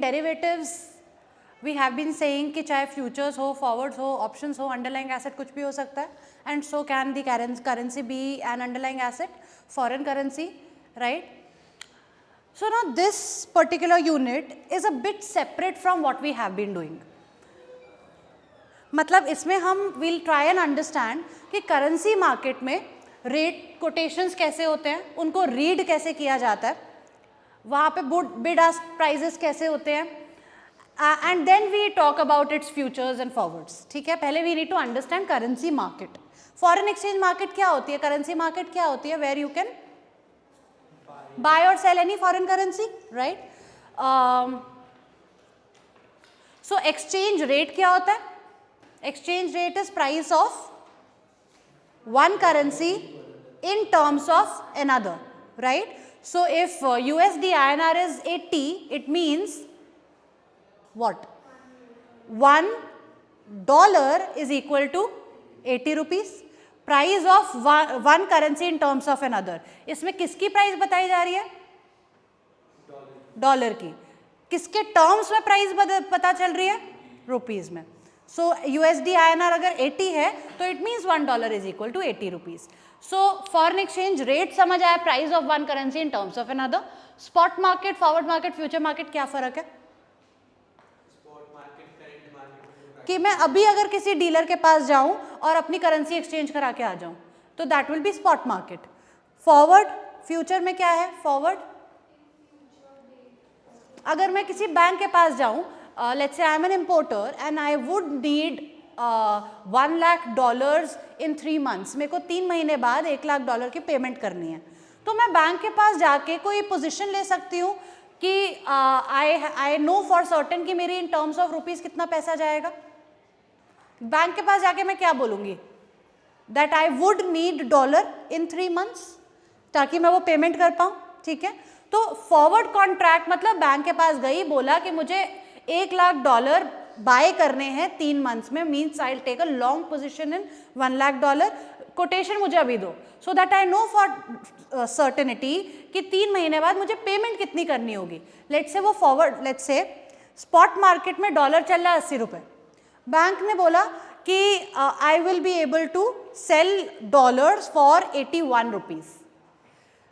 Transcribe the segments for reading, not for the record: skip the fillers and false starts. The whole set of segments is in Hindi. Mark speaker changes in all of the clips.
Speaker 1: Derivatives we have been saying कि चाहे फ्यूचर्स हो, फॉरवर्ड्स हो, ऑप्शंस हो, अंडरलाइंग एसेट कुछ भी हो सकता है, and so can the currency be an underlying asset, foreign currency, right? So now this particular unit is a bit separate from what we have been doing. मतलब इसमें हम विल ट्राई एंड अंडरस्टैंड कि करेंसी मार्केट में रेट कोटेशंस कैसे होते हैं, उनको रीड कैसे किया जाता है, वहाँ पे बिड आस्क प्राइजेस कैसे होते हैं, and then we talk about its futures and forwards. ठीक है, पहले we need to understand currency market. Foreign exchange market क्या होती है, करेंसी मार्केट क्या होती है, where you can buy or sell any foreign currency, right? So exchange rate क्या होता है? Exchange rate is price of one currency in terms of another, right? So if USD INR is 80, it means what? $1 is equal to 80 rupees. Price of one currency in terms of another. इसमें किसकी प्राइस बताई जा रही है? डॉलर की. किसके टर्म्स में प्राइस पता चल रही है? रुपीज में. सो यूएसडी आईएनआर अगर 80 है तो it means $1 is equal to 80 rupees. So foreign exchange rate समझ आया, price of one currency in terms of another. Spot market, forward market, future market, क्या फर्क है? कि मैं अभी अगर किसी डीलर के पास जाऊं और अपनी करेंसी एक्सचेंज करा के आ जाऊं तो that will be spot market. Forward, future में क्या है? फॉरवर्ड अगर मैं किसी बैंक के पास जाऊं, let's say I am an importer and I would need $1 lakh in 3 months. मेरे को 3 महीने बाद $1 की पेमेंट करनी है, तो मैं बैंक के पास जाके कोई पोजिशन ले सकती हूँ कि आई नो फॉर सर्टेन कि मेरी इन टर्म्स ऑफ रुपीज कितना पैसा जाएगा. बैंक के पास जाके मैं क्या बोलूंगी? That I would need $1 in 3 months, ताकि मैं वो पेमेंट कर पाऊँ. ठीक है, तो फॉरवर्ड कॉन्ट्रैक्ट मतलब बैंक के पास गई, बोला कि मुझे $1 lakh बाय करने हैं 3 months में, means I will take a long position in $1 lakh. Quotation मुझे अभी दो, so that I know for certainty कि 3 महीने बाद मुझे पेमेंट कितनी करनी होगी. लेट्स से वो forward, let's say spot market में डॉलर चल रहा है 80 रुपये. बैंक ने बोला कि I will be able to sell dollars for 81 rupees,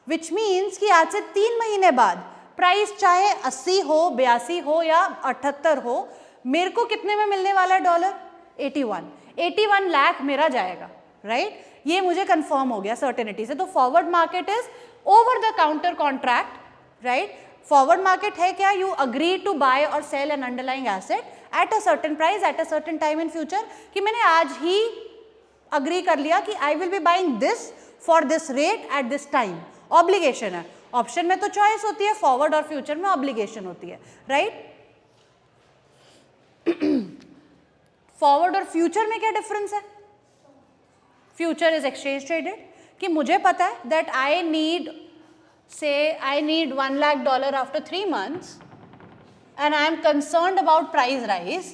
Speaker 1: which means कि आज से 3 महीने बाद प्राइस चाहे 80 हो, 82 हो या 78 हो, मेरे को कितने में मिलने वाला है डॉलर? 81 लाख मेरा जाएगा, राइट? ये मुझे कंफर्म हो गया सर्टेनिटी से. तो forward market is over the counter contract, right? Forward market है क्या? यू अग्री टू बाय और sell an underlying asset at a certain price at a certain time in future. कि मैंने आज ही अग्री कर लिया कि I will be buying this for this rate at this time. Obligation है. ऑप्शन में तो चॉइस होती है, फॉरवर्ड और फ्यूचर में ऑब्लिगेशन होती है, राइट? फॉरवर्ड और फ्यूचर में क्या डिफरेंस है? फ्यूचर इज एक्सचेंज ट्रेडेड, कि मुझे पता है that I need $1 lakh after 3 months and I am concerned about price rise.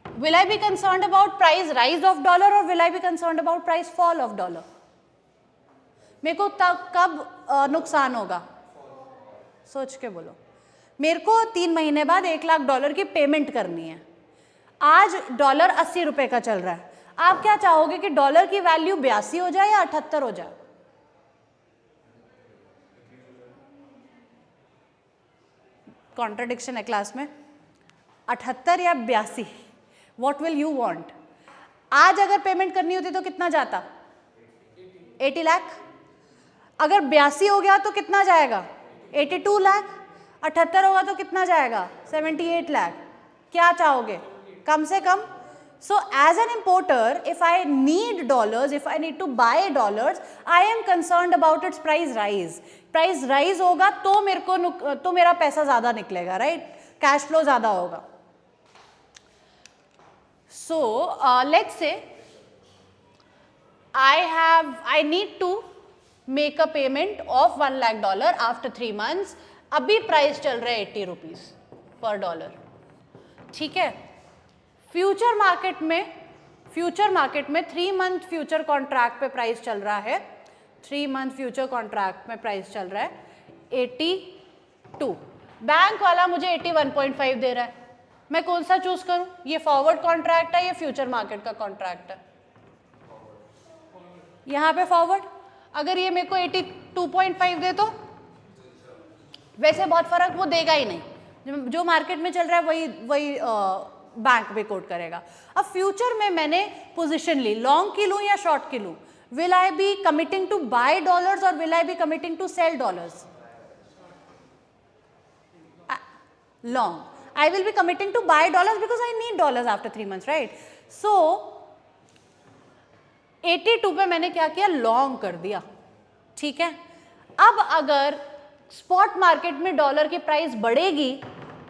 Speaker 1: Will I be concerned about price rise of dollar or will I be concerned about price fall of dollar? मेरे को कब नुकसान होगा? सोच के बोलो. मेरे को 3 महीने बाद $1 lakh की पेमेंट करनी है. आज डॉलर 80 रुपए का चल रहा है. आप क्या चाहोगे कि डॉलर की वैल्यू 82 हो जाए या 78 हो जाए? कॉन्ट्रडिक्शन है क्लास में. 78 या 82, व्हाट विल यू वांट? आज अगर पेमेंट करनी होती तो कितना जाता? 80 लाख. अगर 82 हो गया तो कितना जाएगा? 82 लाख. 78 होगा तो कितना जाएगा? 78 लाख. क्या चाहोगे? कम से कम. So as an importer, if I need dollars, if I need to buy dollars, I am concerned about its price rise. Price rise होगा तो मेरे को तो मेरा पैसा ज़्यादा निकलेगा, right? Cash flow ज़्यादा होगा. So let's say I need to make a payment of $1 lakh after 3 months. अभी प्राइस चल रहा है 80 रुपीज पर डॉलर. ठीक है. फ्यूचर मार्केट में 3 month फ्यूचर कॉन्ट्रैक्ट पे प्राइस चल रहा है. 3 month फ्यूचर कॉन्ट्रैक्ट में प्राइस चल रहा है 82. बैंक वाला मुझे 81.5 दे रहा है, मैं कौन सा चूज करूं? ये फॉरवर्ड कॉन्ट्रैक्ट है, ये फ्यूचर मार्केट का कॉन्ट्रैक्ट है? यहाँ पे फॉरवर्ड। अगर ये मेरे को 82.5 दे तो वैसे बहुत फर्क वो देगा ही नहीं, जो मार्केट में चल रहा है वही वही बैंक भी कोट करेगा। अब फ्यूचर में मैंने पोजीशन ली, लॉन्ग की लूं या शॉर्ट की लूं? Will I be committing to buy dollars और will I be committing to sell dollars? Long, I will be committing to buy dollars because I need dollars after 3 months, right? So 82 पे मैंने क्या किया? लॉन्ग कर दिया, ठीक है। अब अगर स्पॉट मार्केट में डॉलर की प्राइस बढ़ेगी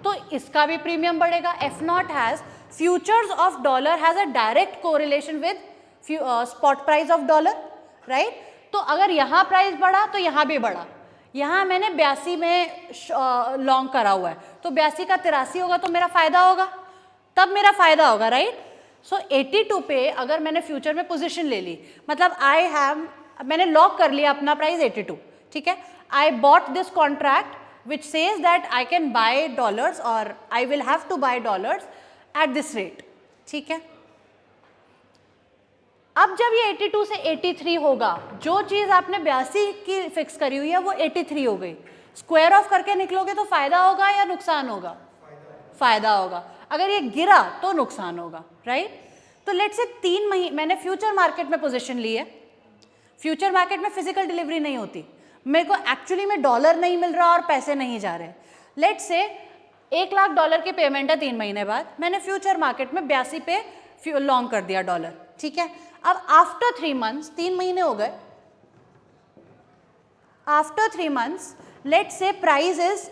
Speaker 1: तो इसका भी प्रीमियम बढ़ेगा। F not has futures of dollar has a direct correlation with spot price of dollar, right? तो अगर यहाँ प्राइस बढ़ा तो यहाँ भी बढ़ा। यहाँ मैंने 82 में लॉन्ग करा हुआ है, तो 82 का 83 होगा तो मेरा फायदा होगा, तब मेरा फायदा होगा, राइट? सो 82 पे अगर मैंने फ्यूचर में पोजीशन ले ली, मतलब मैंने लॉक कर लिया अपना प्राइस 82, ठीक है। I bought this contract which says that I can buy dollars और I will have to buy dollars at this rate, ठीक है। अब जब ये 82 से 83 होगा, जो चीज आपने 82 की फिक्स करी हुई है वो 83 हो गई, स्क्वायर ऑफ करके निकलोगे तो फायदा होगा या नुकसान होगा? फायदा होगा। अगर ये गिरा तो नुकसान होगा, राइट? तो लेट्स से 3 महीने मैंने फ्यूचर मार्केट में पोजीशन ली है। फ्यूचर मार्केट में फिजिकल डिलीवरी नहीं होती, मेरे को एक्चुअली में डॉलर नहीं मिल रहा और पैसे नहीं जा रहे। लेट्स से $1,00,000 की पेमेंट है 3 महीने बाद, मैंने फ्यूचर मार्केट में 82 पे लॉन्ग कर दिया डॉलर, ठीक है। अब आफ्टर 3 मंथ्स, 3 महीने हो गए, after 3 months let's say price is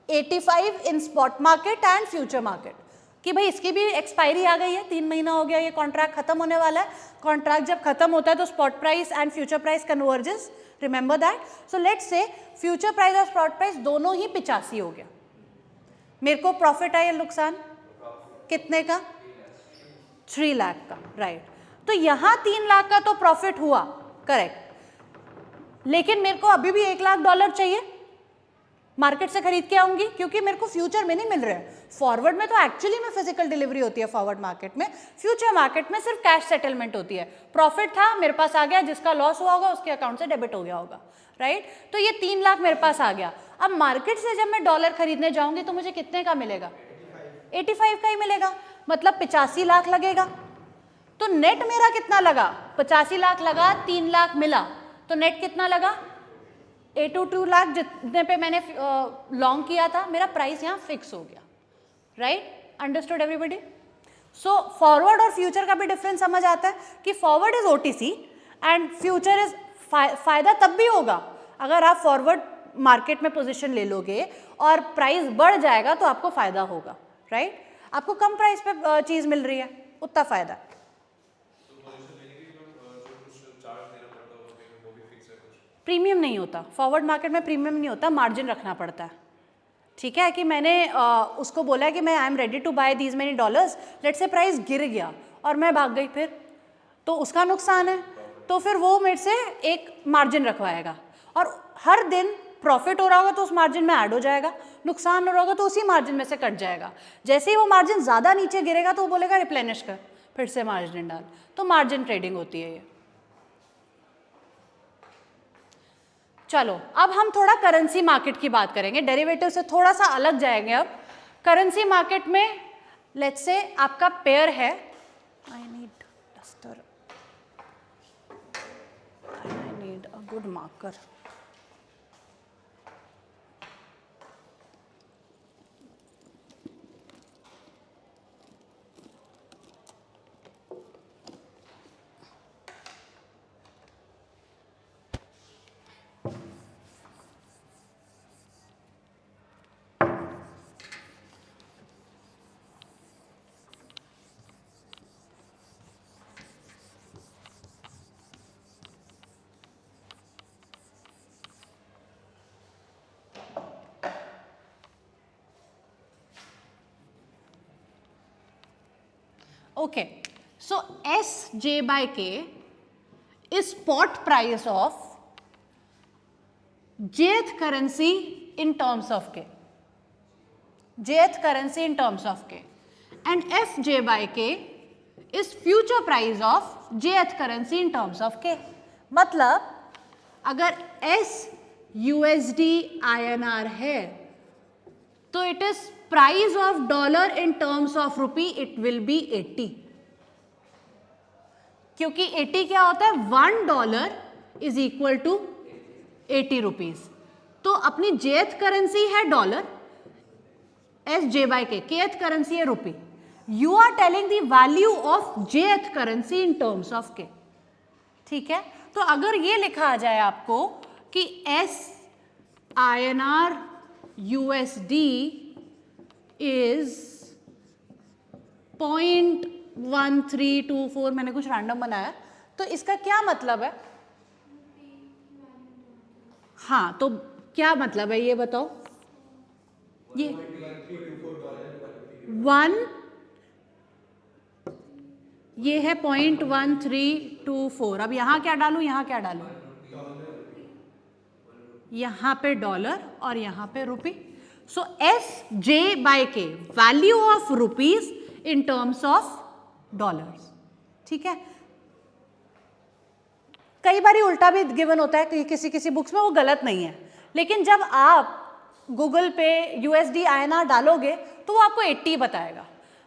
Speaker 1: 85 in spot market and future market, कि भाई इसकी भी एक्सपायरी आ गई है, 3 महीना हो गया, ये कॉन्ट्रैक्ट खत्म होने वाला है। कॉन्ट्रैक्ट जब खत्म होता है तो spot price and future price converges, remember that. So let's say future price और स्पॉट प्राइस दोनों ही 85 हो गया, मेरे को प्रॉफिट है या नुकसान? कितने का? 3 लाख का, राइट? तो यहां 3 लाख का तो प्रॉफिट हुआ, करेक्ट, लेकिन मेरे को अभी भी $1,00,000 चाहिए, मार्केट से खरीद के आऊंगी, क्योंकि मेरे को फ्यूचर में नहीं मिल रहा है। फॉरवर्ड में तो एक्चुअली में फिजिकल डिलीवरी होती है फॉरवर्ड मार्केट में, फ्यूचर मार्केट में सिर्फ कैश सेटलमेंट होती है। प्रॉफिट था मेरे पास आ गया, जिसका लॉस हुआ होगा उसके अकाउंट से डेबिट हो गया होगा, राइट? तो ये 3 लाख मेरे पास आ गया। अब मार्केट से जब मैं डॉलर खरीदने जाऊंगी तो मुझे कितने का मिलेगा? 85 का ही मिलेगा, मतलब 85 लाख लगेगा। तो नेट मेरा कितना लगा? 85 लाख लगा, 3 लाख मिला, तो नेट कितना लगा? 82 लाख, जितने पे मैंने लॉन्ग किया था, मेरा प्राइस यहाँ फिक्स हो गया, right? Understood everybody? So forward और फ्यूचर का भी डिफरेंस समझ आता है कि forward is OTC and future is फायदा तब भी होगा अगर आप फॉरवर्ड मार्केट में पोजीशन ले लोगे और प्राइस बढ़ जाएगा तो आपको फायदा होगा, राइट? आपको कम प्राइस पे चीज मिल रही है, उतना फायदा। प्रीमियम नहीं होता फॉरवर्ड मार्केट में, प्रीमियम नहीं होता, मार्जिन रखना पड़ता है, ठीक है। कि मैंने उसको बोला कि मैं I am ready to buy these many dollars, let say price गिर गया और मैं भाग गई, फिर तो उसका नुकसान है, तो फिर वो मेरे से एक मार्जिन रखवाएगा, और हर दिन प्रॉफिट हो रहा होगा तो उस मार्जिन में ऐड हो जाएगा, नुकसान हो रहा होगा तो उसी मार्जिन में से कट जाएगा। जैसे ही वो मार्जिन ज़्यादा नीचे गिरेगा तो वो बोलेगा रिप्लेनिश कर, फिर से मार्जिन डाल, तो मार्जिन ट्रेडिंग होती है ये। चलो अब हम थोड़ा करेंसी मार्केट की बात करेंगे, डेरिवेटिव से थोड़ा सा अलग जाएंगे। अब करेंसी मार्केट में लेट्स से आपका पेयर है, I need duster, I need a good marker. Okay, so SJ by K is spot price of jth currency in terms of K. jth currency in terms of k, and fj by k is future price of jth currency in terms of k. मतलब अगर s USD INR है तो it is price of dollar in terms of rupee, it will be 80, क्योंकि 80 क्या होता है, $1 इज इक्वल टू 80 रुपीज. तो अपनी जेथ करेंसी है dollar, S J by K, केथ करेंसी है rupee. You are telling the value of जेथ currency in terms of K. ठीक है, तो अगर ये लिखा आ जाए आपको कि एस INR USD इज 0.1324, मैंने कुछ रैंडम बनाया, तो इसका क्या मतलब है? हाँ, तो क्या मतलब है ये बताओ. ये 1, ये है 0.1324. अब यहाँ क्या डालूं, यहाँ क्या डालूं? यहाँ पे डॉलर और यहाँ पे रुपी. सो एस जे बाय के, value of rupees in terms of dollars. ठीक है, कई बार उल्टा भी गिवन होता है कि किसी किसी बुक्स में, वो गलत नहीं है, लेकिन जब आप गूगल पे USD INR डालोगे तो वो आपको 80 बताएगा,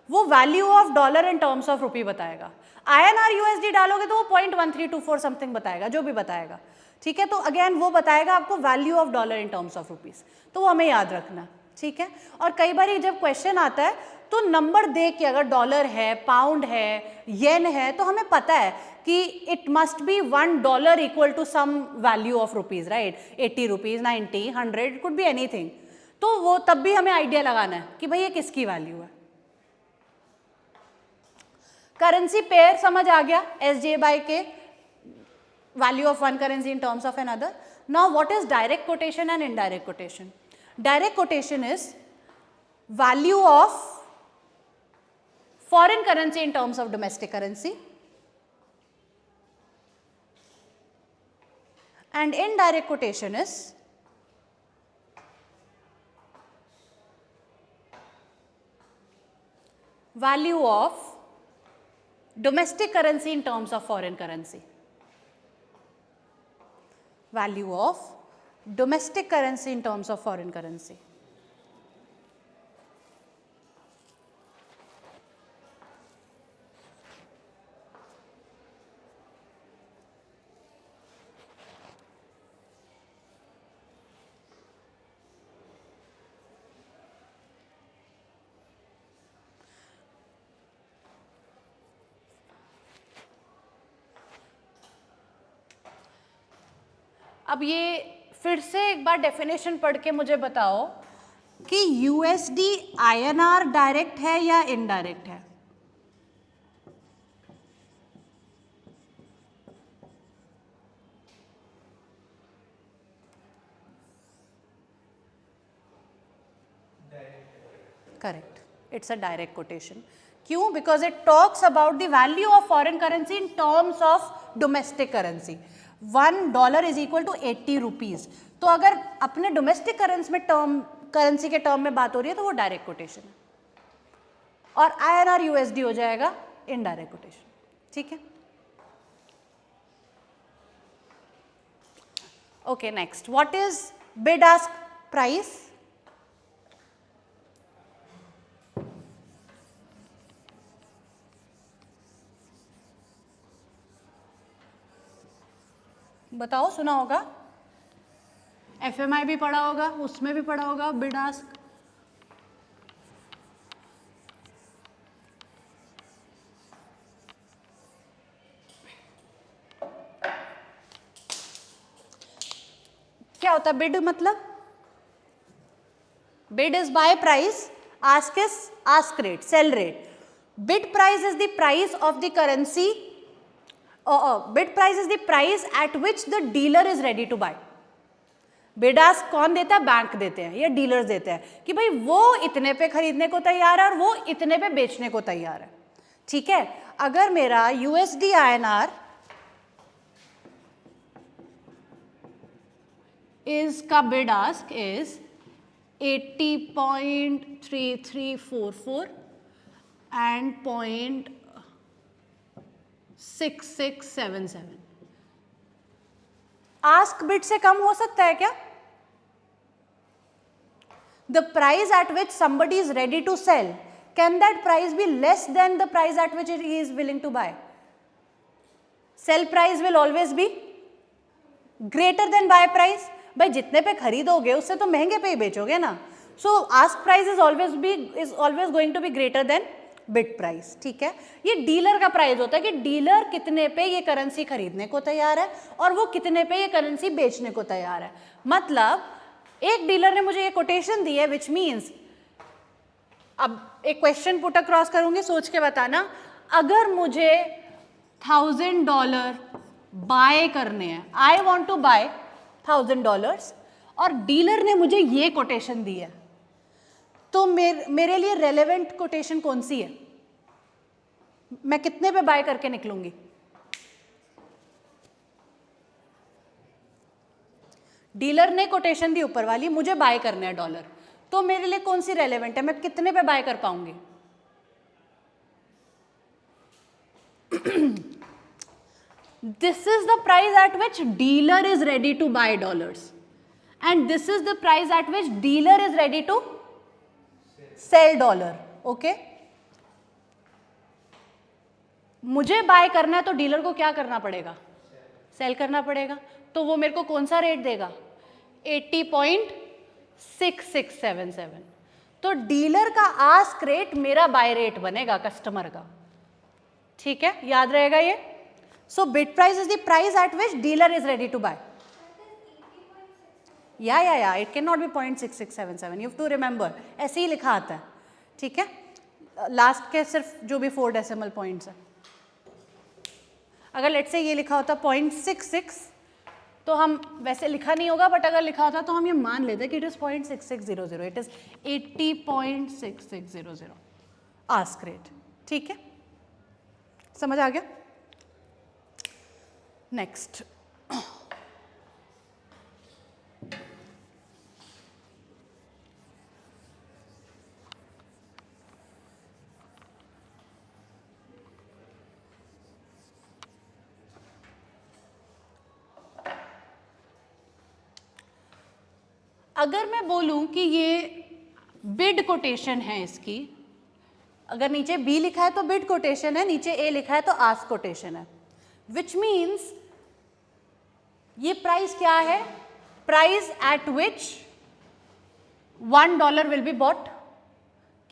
Speaker 1: वो value of dollar in terms of rupee बताएगा. INR USD डालोगे तो वो 0.1324 समथिंग बताएगा, जो भी बताएगा. ठीक है, तो अगेन वो बताएगा आपको value of dollar in terms of rupees, तो वो हमें याद रखना. ठीक है, और कई बार जब क्वेश्चन आता है तो नंबर देख के, अगर डॉलर है, पाउंड है, येन है, तो हमें पता है कि it must be $1 equal to some value of rupees, right? 80 rupees, 90, 100, it could be anything. तो वो तब भी हमें आइडिया लगाना है कि भाई ये किसकी वैल्यू है. करेंसी पेयर समझ आ गया, एस जे बाई के, value of one currency in terms of another. Now what is direct quotation and indirect quotation? Direct quotation is value of foreign currency in terms of domestic currency, and indirect quotation is value of domestic currency in terms of foreign currency. Value of domestic currency in terms of foreign currency. अब ये फिर से एक बार डेफिनेशन पढ़ के मुझे बताओ कि USD INR डायरेक्ट है या इनडायरेक्ट है? Correct, it's a direct quotation. क्यों? Because it talks about the value of foreign currency in terms of domestic currency. $1 is equal to 80 rupees. तो अगर अपने डोमेस्टिक करेंसी के टर्म में बात हो रही है तो वो डायरेक्ट कोटेशन है, और INR USD हो जाएगा इनडायरेक्ट कोटेशन. ठीक है, okay. Next, what is bid ask price? बताओ, सुना होगा, FMI भी पढ़ा होगा, उसमें भी पढ़ा होगा बिड आस्क. क्या होता है बिड? मतलब bid is by price, ask is ask rate, cell rate. Bid price is the price of the currency. Bid price is the price at which the dealer is ready to buy. Bid ask कौन देता है? बैंक देते हैं या डीलर्स देते हैं कि भाई वो इतने पे खरीदने को तैयार है और वो इतने पे बेचने को तैयार है. ठीक है, अगर मेरा USD INR is का bid ask is 80.3344 and 0.6677. Ask bid से कम हो सकता है क्या? The price at which somebody is ready to sell, can that price be less than the price at which he is willing to buy? Sell price will always be greater than buy price. भाई जितने पे खरीदोगे उससे तो महंगे पे ही बेचोगे ना. So ask price is always going to be greater than bid price. ठीक है. ये डीलर का प्राइस होता है कि डीलर कितने पे ये करेंसी खरीदने को तैयार है और वो कितने पे ये करेंसी बेचने को तैयार है. मतलब एक डीलर ने मुझे ये कोटेशन दी है, विच मीन्स, अब एक क्वेश्चन पुट अक्रॉस करूंगी, सोच के बताना. अगर मुझे $1000 बाय करने हैं, आई वॉन्ट टू बाय $1000 और डीलर ने मुझे ये कोटेशन दी है, तो मेरे लिए रेलेवेंट कोटेशन कौन सी है? मैं कितने पे बाय करके निकलूंगी? डीलर ने कोटेशन दी ऊपर वाली, मुझे बाय करना है $, तो मेरे लिए कौन सी रेलेवेंट है? मैं कितने पे बाय कर पाऊंगी? This is the price at which dealer is ready to buy $, and this is the price at which dealer is ready to sell $. Okay? मुझे बाय करना है तो डीलर को क्या करना पड़ेगा? सेल करना पड़ेगा. तो वो मेरे को कौन सा रेट देगा? 80.6677. तो डीलर का आस्क रेट मेरा बाय रेट बनेगा कस्टमर का. ठीक है, याद रहेगा ये. So bid price is the price at which dealer is ready to buy. या it can not be 0.6677. You have to remember, ऐसे ही लिखा आता है. ठीक है, लास्ट के सिर्फ जो भी 4 डेसिमल पॉइंट्स है. अगर लेट से ये लिखा होता 0.66, तो हम वैसे लिखा नहीं होगा, बट अगर लिखा होता तो हम ये मान लेते कि it is 0.6600. It is 80.6600 ask rate. ठीक है, समझ आ गया? नेक्स्ट, अगर मैं बोलूं कि ये बिड कोटेशन है इसकी, अगर नीचे बी लिखा है तो बिड कोटेशन है, नीचे ए लिखा है तो आस्क कोटेशन है, विच मीन्स ये प्राइस क्या है? Price at which $1 will be bought.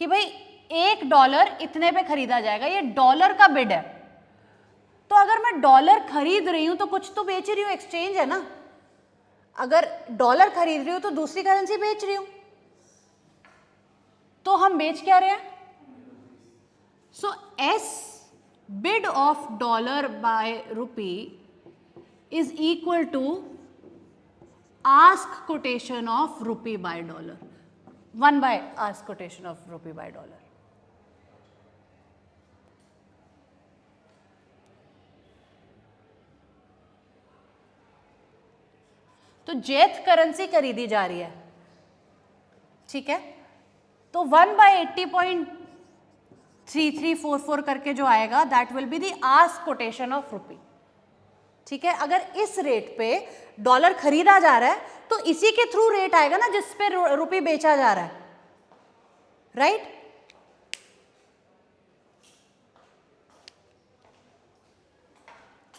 Speaker 1: कि भाई $1 इतने पे खरीदा जाएगा, ये डॉलर का बिड है. तो अगर मैं डॉलर खरीद रही हूं तो कुछ तो बेच रही हूं, एक्सचेंज है ना. अगर डॉलर खरीद रही हूं तो दूसरी करेंसी बेच रही हूं. तो हम बेच क्या रहे हैं? So S bid of $, by rupee is equal to ask quotation of rupee by $. 1 by ask quotation of rupee by $. तो जेथ करेंसी खरीदी जा रही है. ठीक है, तो 1 by 80.3344 करके जो आएगा, that will be the ask quotation of rupee. ठीक है, अगर इस रेट पे डॉलर खरीदा जा रहा है तो इसी के थ्रू रेट आएगा ना जिस पे रुपी बेचा जा रहा है. Right?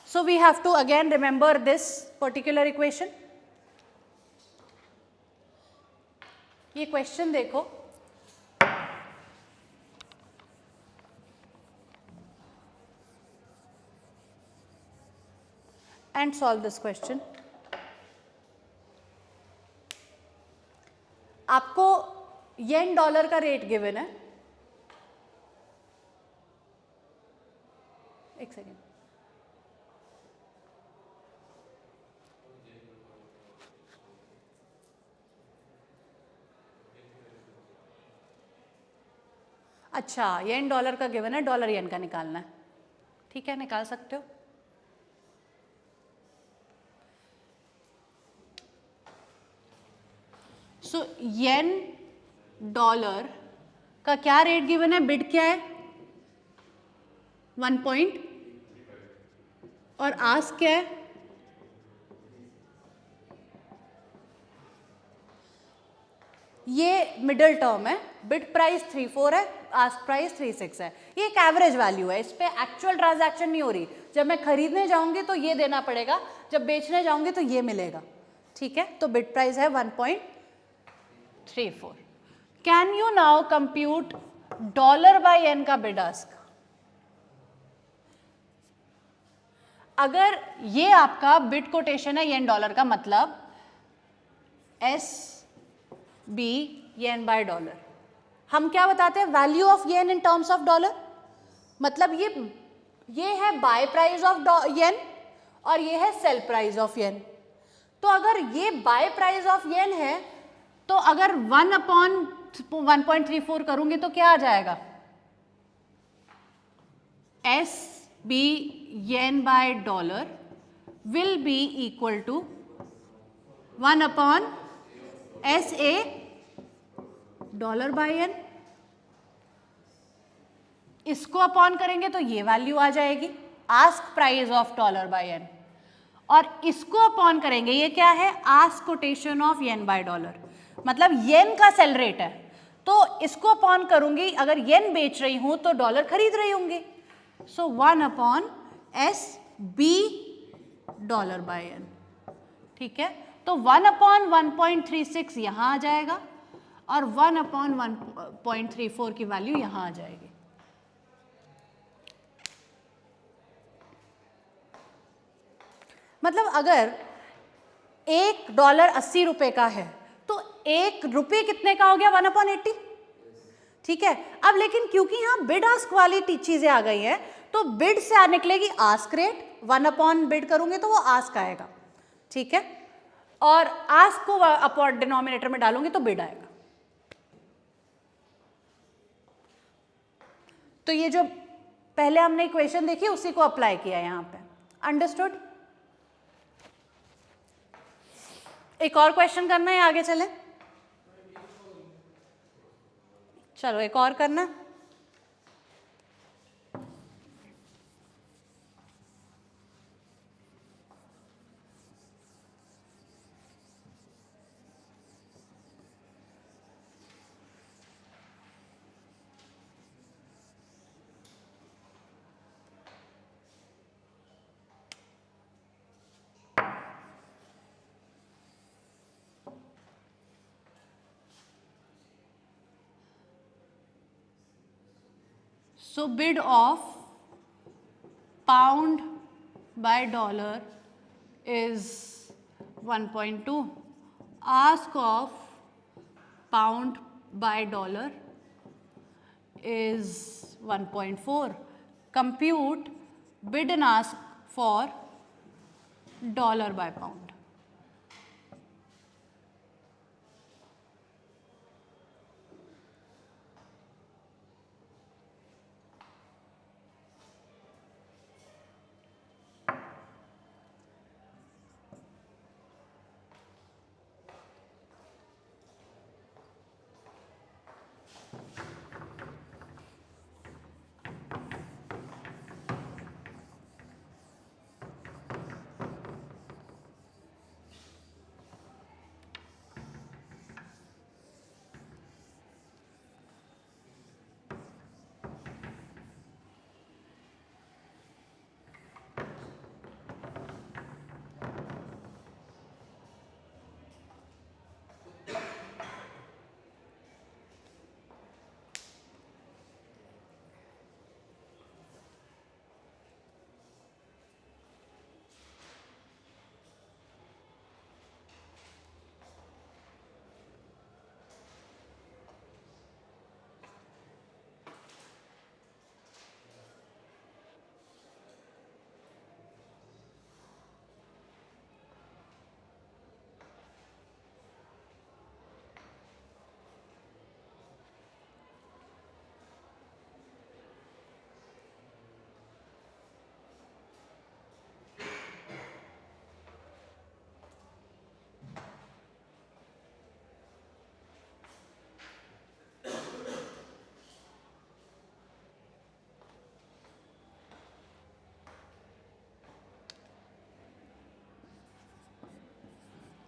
Speaker 1: So we have to again remember this particular equation. ये क्वेश्चन देखो, and solve this question. आपको येन डॉलर का रेट गिवन है. एक सेकेंड, अच्छा येन डॉलर का गिवन है, डॉलर येन का निकालना है. ठीक है, निकाल सकते हो. सो येन डॉलर का क्या रेट गिवन है, बिड क्या है 1 पॉइंट और आस्क क्या है, ये मिडिल टर्म है, बिड प्राइस 34 है, आस्क प्राइस 36 है, ये एक एवरेज वैल्यू है, इस पे एक्चुअल ट्रांजैक्शन नहीं हो रही, जब मैं खरीदने जाऊंगी तो ये देना पड़ेगा, जब बेचने जाऊंगी तो ये मिलेगा, ठीक है। तो बिड प्राइस है 1.34। Can you now compute dollar by yen का बिड आस्क। अगर ये आपका बिड कोटेशन है येन डॉलर का, मतलब S B yen by dollar, हम क्या बताते हैं, value of yen in terms of dollar, मतलब ये है बाय प्राइस ऑफ येन और ये है सेल प्राइस ऑफ येन। तो अगर ये बाय प्राइस ऑफ येन है तो अगर 1/1.34 करूंगी तो क्या आ जाएगा, S B yen by dollar will be equal to 1/SA dollar by yen. इसको अपॉन करेंगे तो ये वैल्यू आ जाएगी, ask price of dollar by yen, और इसको अपॉन करेंगे, ये क्या है, ask quotation of yen by dollar, मतलब येन का सेल रेट है, तो इसको अपॉन करूंगी, अगर येन बेच रही हूं तो डॉलर खरीद रही होंगी, सो 1/SB डॉलर बाय एन, ठीक है। तो 1/1.36 यहां आ जाएगा और 1/1.34 की वैल्यू यहां आ जाएगी। मतलब अगर $1 80 का है तो ₹1 कितने का हो गया, 1/80, ठीक है। अब लेकिन क्योंकि यहाँ बिड आस्क वाली चीजें आ गई हैं तो बिड से निकलेगी आस्क रेट, 1 बिड करूंगे तो वो आस्क आएगा, ठीक है, और आस्क को अपॉन डिनोमिनेटर में डालूंगी तो बिड आएगा। तो ये जो पहले हमने इक्वेशन देखी उसी को अप्लाई किया यहाँ पे, अंडरस्टूड। एक और क्वेश्चन करना है, आगे चले, चलो एक और करना। So bid of pound by dollar is 1.2. Ask of pound by dollar is 1.4. Compute bid and ask for dollar by pound.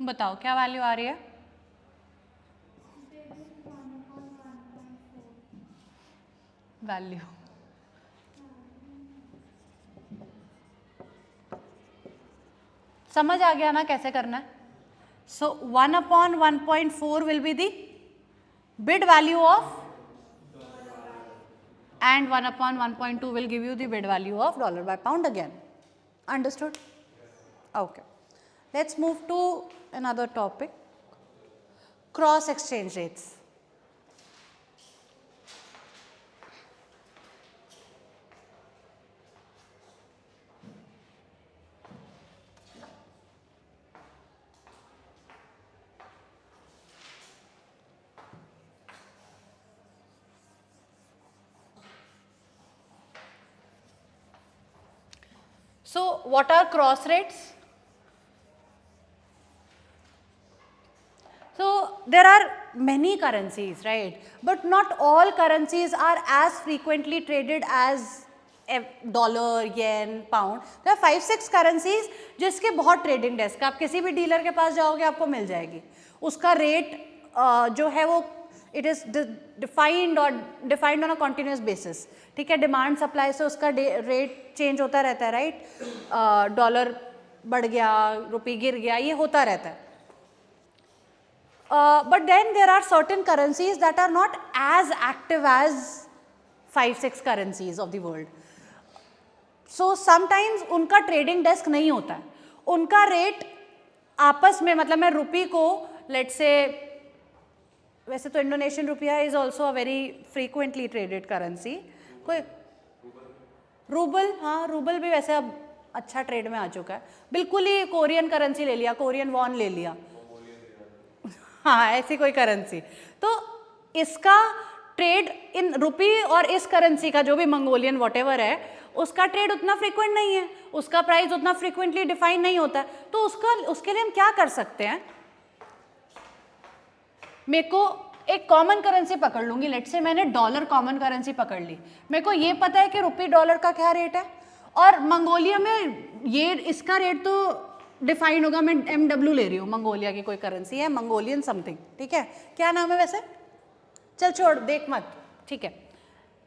Speaker 1: बताओ क्या वैल्यू आ रही है? वैल्यू समझ आ गया ना कैसे करना है? सो 1/1.4 will be the bid value of, and 1/1.2 will give you the bid value of dollar by pound again. Understood? Okay. Let's move to another topic, cross exchange rates. So what are cross rates? So there are many currencies, right? But not all currencies are as frequently traded as dollar, yen, pound. there are 5-6 currencies जिसके बहुत ट्रेडिंग डेस्क, आप किसी भी डीलर के पास जाओगे आपको मिल जाएगी. उसका रेट जो है वो it is defined on a continuous basis. ठीक है, डिमांड सप्लाई से उसका रेट चेंज होता रहता है, राइट? डॉलर बढ़ गया, रुपये गिर गया, ये होता रहता है. But then there are certain currencies that are not as active as 5-6 currencies of the world. So sometimes उनका ट्रेडिंग डेस्क नहीं होता है, उनका रेट आपस में, मतलब मैं रुपये को लेट्स से, वैसे तो Indonesian rupiah is also a very frequently traded currency. कोई रूबल, हाँ रूबल भी वैसे अब अच्छा ट्रेड में आ चुका है. बिल्कुल ही कोरियन करेंसी ले लिया, कोरियन वॉन ले लिया, हाँ ऐसी कोई करेंसी. तो इसका ट्रेड इन रुपी और इस करेंसी का जो भी मंगोलियन वॉटेवर है उसका ट्रेड उतना फ्रीक्वेंट नहीं है, उसका प्राइस उतना फ्रीक्वेंटली डिफाइन नहीं होता है. तो उसके लिए हम क्या कर सकते हैं? मेरे को एक कॉमन करेंसी पकड़ लूंगी, लेट से मैंने डॉलर कॉमन करेंसी पकड़ ली. मेरे को ये पता है कि रुपी डॉलर का क्या रेट है, और मंगोलिया में ये इसका रेट तो डिफाइन होगा. मैं MW ले रही हूँ, मंगोलिया की कोई करेंसी है, मंगोलियन समथिंग. ठीक है, क्या नाम है वैसे? चल छोड़, देख मत. ठीक है,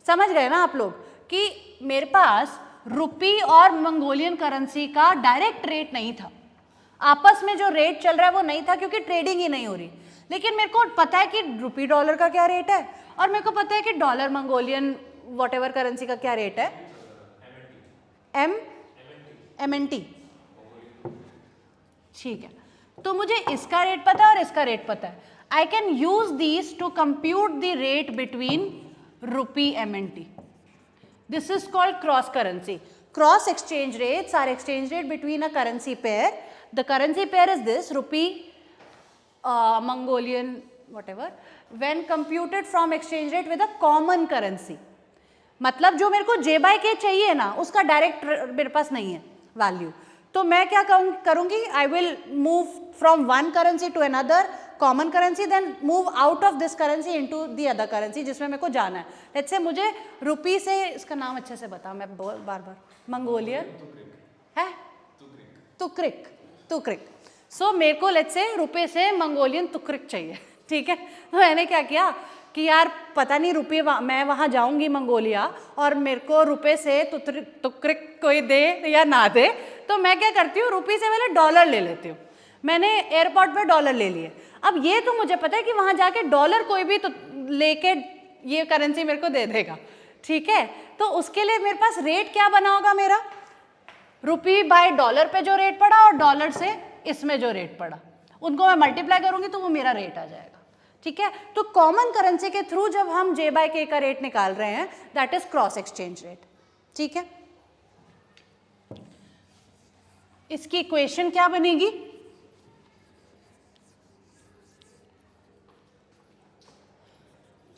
Speaker 1: समझ गए ना आप लोग कि मेरे पास रुपी और मंगोलियन करेंसी का डायरेक्ट रेट नहीं था, आपस में जो रेट चल रहा है वो नहीं था क्योंकि ट्रेडिंग ही नहीं हो रही. लेकिन मेरे को पता है कि रुपी डॉलर का क्या रेट है, और मेरे को पता है कि डॉलर मंगोलियन वॉटेवर करेंसी का क्या रेट है. MNT. ठीक है, तो मुझे इसका रेट पता है और इसका रेट पता है. I can use these two compute the rate between rupee MNT. This is called cross currency. Cross exchange rates are exchange rate between a currency pair. The currency pair is this rupee, Mongolian, whatever, when computed from exchange rate with a common currency. मतलब जो मेरे को J/K चाहिए ना, उसका डायरेक्ट मेरे पास नहीं है वैल्यू. तो मैं क्या करूंगी? I will move from one currency to another common currency, then move out of this currency into the other currency जिसमें मेरे को जाना है. लेट्स से मुझे रुपी से, इसका नाम अच्छे से बता, मैं बार बार, मंगोलियन है, तुक्रिक. सो मेरे को लेट्स से रुपये से मंगोलियन तुक्रिक चाहिए. ठीक है, तो मैंने क्या किया कि यार पता नहीं रुपये, मैं वहाँ जाऊँगी मंगोलिया और मेरे को रुपये से तुक्रिक कोई दे या ना दे, तो मैं क्या करती हूँ, रुपये से पहले डॉलर ले लेती हूँ. मैंने एयरपोर्ट पे डॉलर ले लिए. अब ये तो मुझे पता है कि वहाँ जाके डॉलर कोई भी तो लेके ये करेंसी मेरे को दे देगा. ठीक है, तो उसके लिए मेरे पास रेट क्या बना होगा मेरा, रुपी बाय डॉलर पे जो रेट पड़ा और डॉलर से इसमें जो रेट पड़ा, उनको मैं मल्टीप्लाई करूंगी तो वो मेरा रेट आ जाएगा. ठीक है, तो कॉमन करेंसी के थ्रू जब हम J/K का रेट निकाल रहे हैं, that is cross exchange rate. ठीक है, इसकी इक्वेशन क्या बनेगी?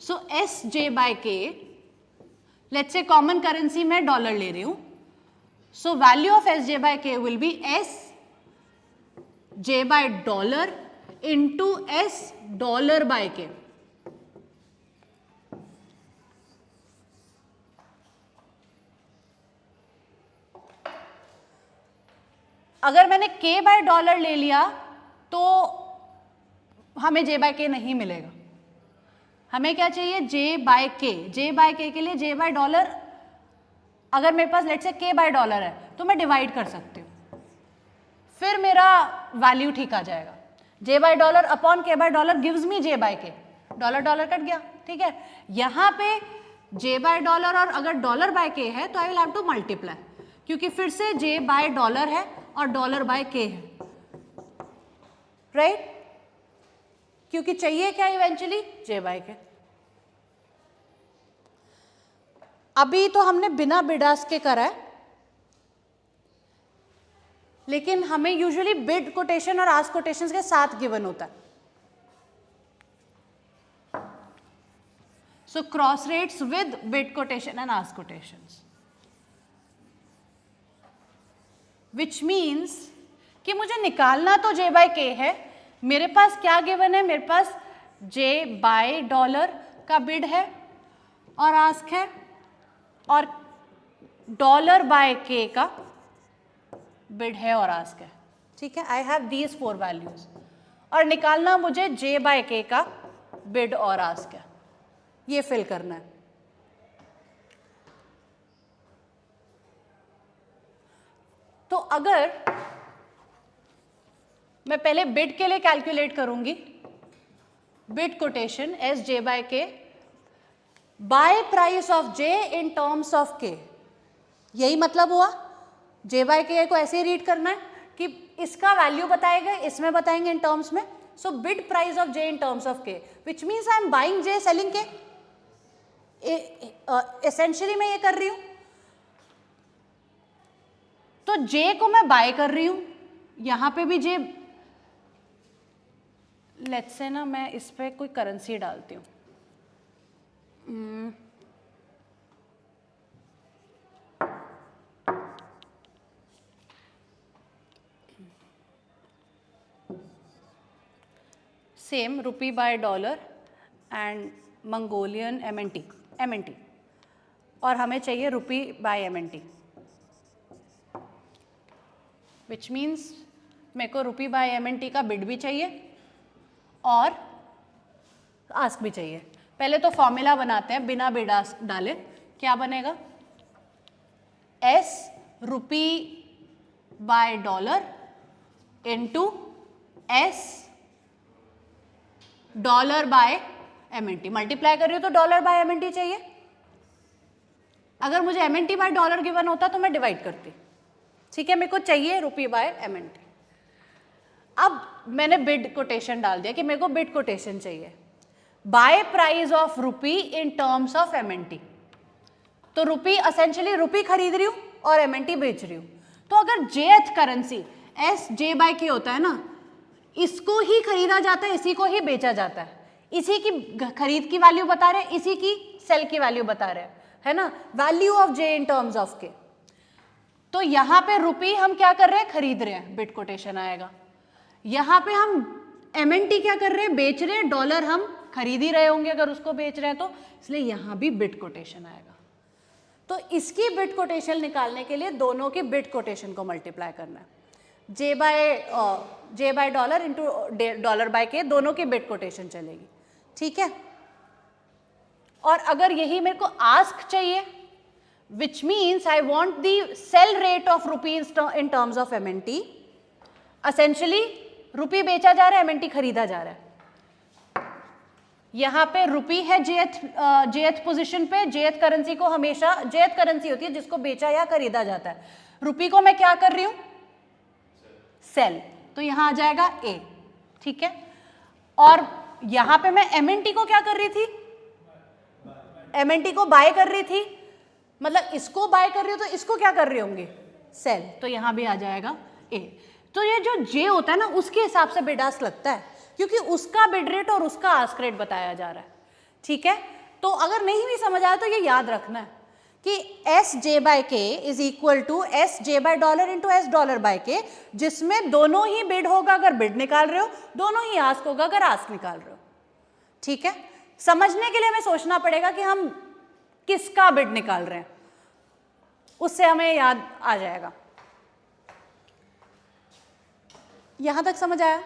Speaker 1: सो SJ/K, let's say common currency में डॉलर ले रही हूं, so value of SJ/K will be SJ/$ into $S/K. अगर मैंने K/$ ले लिया तो हमें जे बाय के नहीं मिलेगा। हमें क्या चाहिए, जे बाय के। जे बाय के लिए जे बाय डॉलर, अगर मेरे पास लेट्स से के बाय डॉलर है तो मैं डिवाइड कर सकती हूँ, फिर मेरा वैल्यू ठीक आ जाएगा। जे बाय डॉलर अपॉन के bye dollar gives me J by के, डॉलर डॉलर कट गया, ठीक है। यहाँ पे जे बाय डॉलर और अगर डॉलर बाय के है तो आई विल हैव टू मल्टीप्लाई, क्योंकि फिर से जे बाय डॉलर है और डॉलर बाय के है, राइट? क्योंकि चाहिए क्या इवेंचुअली, जे बाय के। अभी तो हमने बिना बिड आस्क के करा है, लेकिन हमें यूजुअली बिड कोटेशन और आस्क कोटेशंस के साथ गिवन होता है। So cross rates with bid quotation and ask quotations, which means कि मुझे निकालना तो J by K है, मेरे पास क्या गिवन है, मेरे पास J by डॉलर का बिड है और आस्क है, और डॉलर बाय K का बिड है और आस्क है, ठीक है। आई हैव दीज 4 वैल्यूज, और निकालना मुझे J by K का बिड और आस्क है, ये फिल करना है। तो अगर मैं पहले बिड के लिए कैलकुलेट करूंगी, bid quotation S J by K buy price of J in terms of K, यही मतलब हुआ। जे बाय के को ऐसे ही रीड करना है कि इसका वैल्यू बताएगा, इसमें बताएंगे इन टर्म्स में। So bid price of J in terms of K, which means I am buying J selling K, essentially मैं ये कर रही हूं। तो जे को मैं बाय कर रही हूं, यहां पे भी जे, लेट्स से ना मैं इस पे कोई करेंसी डालती हूं, same rupee by dollar and Mongolian MNT, और हमें चाहिए rupee by MNT, which means मेरे को रुपी बाय एमएनटी का बिड भी चाहिए और आस्क भी चाहिए। पहले तो फॉर्मूला बनाते हैं बिना बिड आस्क डाले। क्या बनेगा, S rupee by dollar into S dollar by MNT, multiply कर रही हो तो डॉलर बाय एमएनटी चाहिए। अगर मुझे एमएनटी बाय डॉलर गिवन होता तो मैं डिवाइड करती, ठीक है। मेरे को चाहिए रुपी बाय एमएनटी। अब मैंने बिड कोटेशन डाल दिया कि मेरे को बिड कोटेशन चाहिए, buy price of rupee in terms of MNT. तो रुपी एसेंशियली रुपी खरीद रही हूं और एमएनटी बेच रही हूं। तो अगर जेथ करेंसी एस जे बाय के होता है ना, इसको ही खरीदा जाता है, इसी को ही बेचा जाता है, इसी की खरीद की वैल्यू बता रहे हैं, इसी की सेल की वैल्यू बता रहे हैं, है ना, value of J in terms of के। तो यहां पे रुपी हम क्या कर रहे हैं, खरीद रहे हैं, बिड कोटेशन आएगा। यहां पे हम एमएनटी क्या कर रहे हैं, बेच रहे हैं, डॉलर हम खरीद ही रहे होंगे अगर उसको बेच रहे हैं तो, इसलिए यहां भी बिड कोटेशन आएगा। तो इसकी बिड कोटेशन निकालने के लिए दोनों की बिड कोटेशन को मल्टीप्लाई करना है, J by dollar into dollar by K, दोनों की बिड कोटेशन चलेगी, ठीक है। और अगर यही मेरे को आस्क चाहिए, which means I want the sell rate of rupees in terms of MNT, essentially rupee बेचा जा रहा है, एमएनटी खरीदा जा रहा है। यहां पे रुपी है जेथ पोजीशन पे, जेथ करेंसी को हमेशा, जेथ करेंसी होती है जिसको बेचा या खरीदा जाता है, रुपी को मैं क्या कर रही हूं, सेल, तो यहां आ जाएगा ए, ठीक है। और यहां पे मैं एमएनटी को क्या कर रही थी, एमएनटी को बाय कर रही थी, मतलब इसको बाय कर रही हूं तो इसको क्या कर रही होंगे, सेल, तो यहां भी आ जाएगा ए। तो ये जो जे होता है ना, उसके हिसाब से बिड आस्क लगता है, क्योंकि उसका बिड रेट और उसका आस्क रेट बताया जा रहा है, ठीक है। तो अगर नहीं भी समझ आया तो ये याद रखना है कि S J by K is equal to S J by dollar into S dollar by K, जिसमें दोनों ही बिड होगा अगर बिड निकाल रहे हो, दोनों ही आस्क होगा अगर आस्क निकाल रहे हो, ठीक है। समझने के लिए हमें सोचना पड़ेगा कि हम किसका बिड निकाल रहे हैं, उससे हमें याद आ जाएगा। यहां तक समझ आया?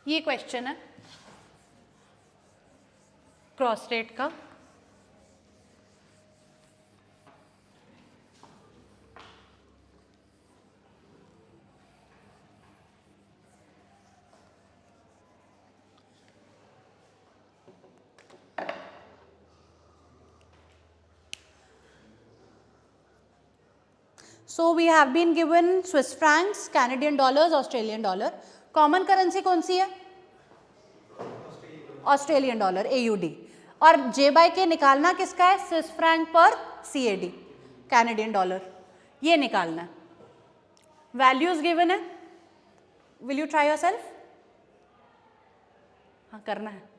Speaker 1: ये क्वेश्चन है क्रॉस रेट का। So we have been given Swiss francs, Canadian dollars, Australian dollar. Common currency कौन सी है? Australian dollar AUD। और जे बाय के निकालना किसका है? स्विस फ्रैंक पर CAD, कैनेडियन डॉलर। ये निकालना है। वैल्यूज गिवन है, विल यू ट्राई योरसेल्फ? हाँ करना है।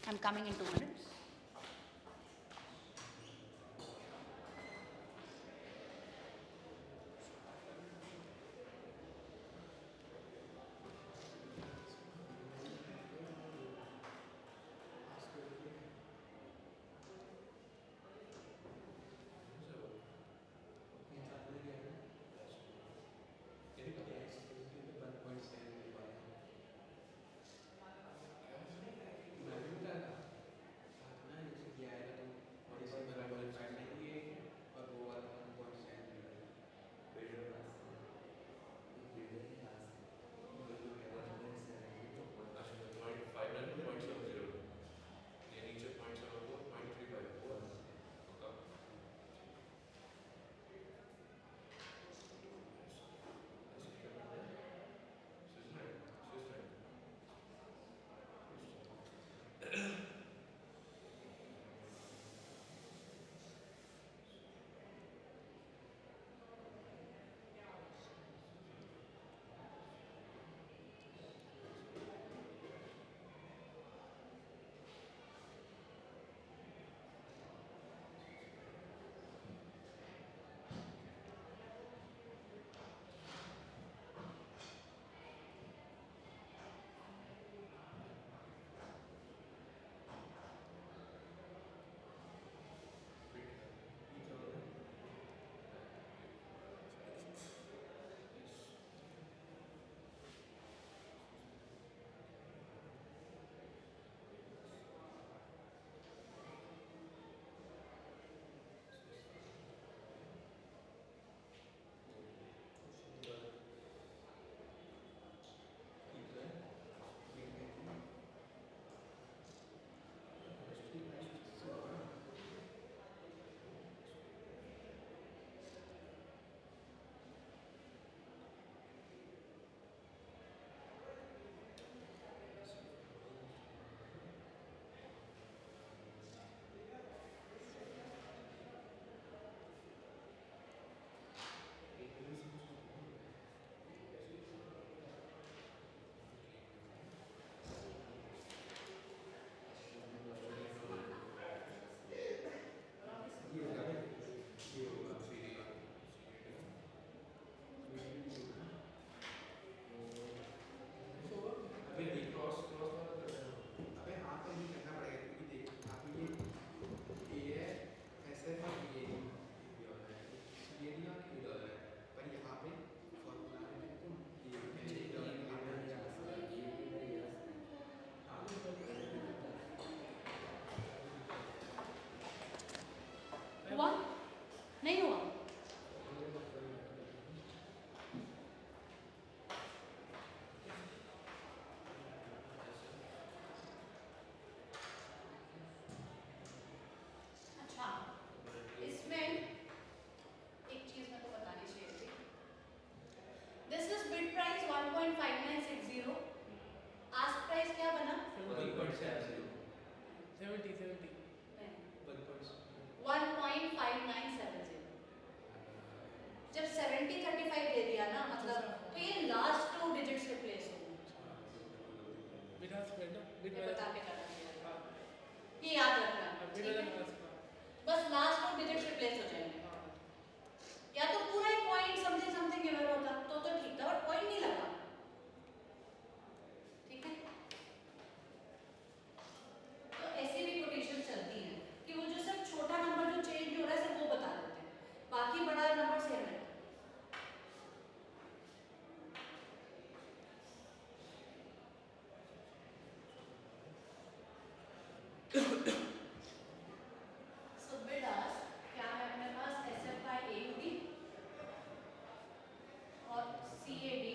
Speaker 1: I'm coming in 2 minutes. हुआ? नहीं हुआ? अच्छा, इसमें एक चीज मेरे को बतानी चाहिए थी। This is bid price 1.5960, ask price क्या बना?
Speaker 2: 70
Speaker 1: 1.5970। So bid ask क्या है अपने पास SF by AUD और CAD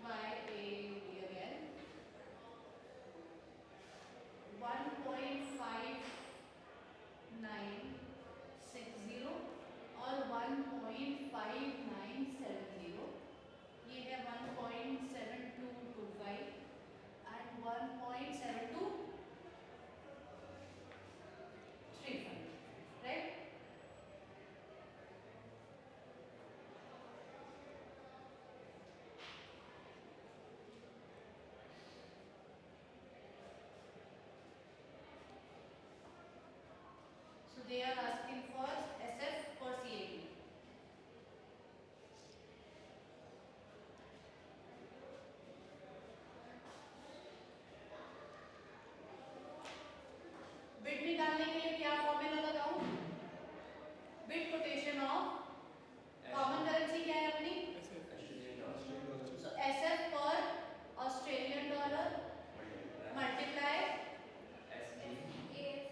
Speaker 1: by AUD again 1.5960 और 1.5970 ये है 1.7225 and 1.7235 right. So they are asking for SF for CAD. Bid निकालने के लिए क्या फॉर्मूला लगाऊं? Bid quotation of common currency क्या है अपनी? So SF पर Australian dollar multiply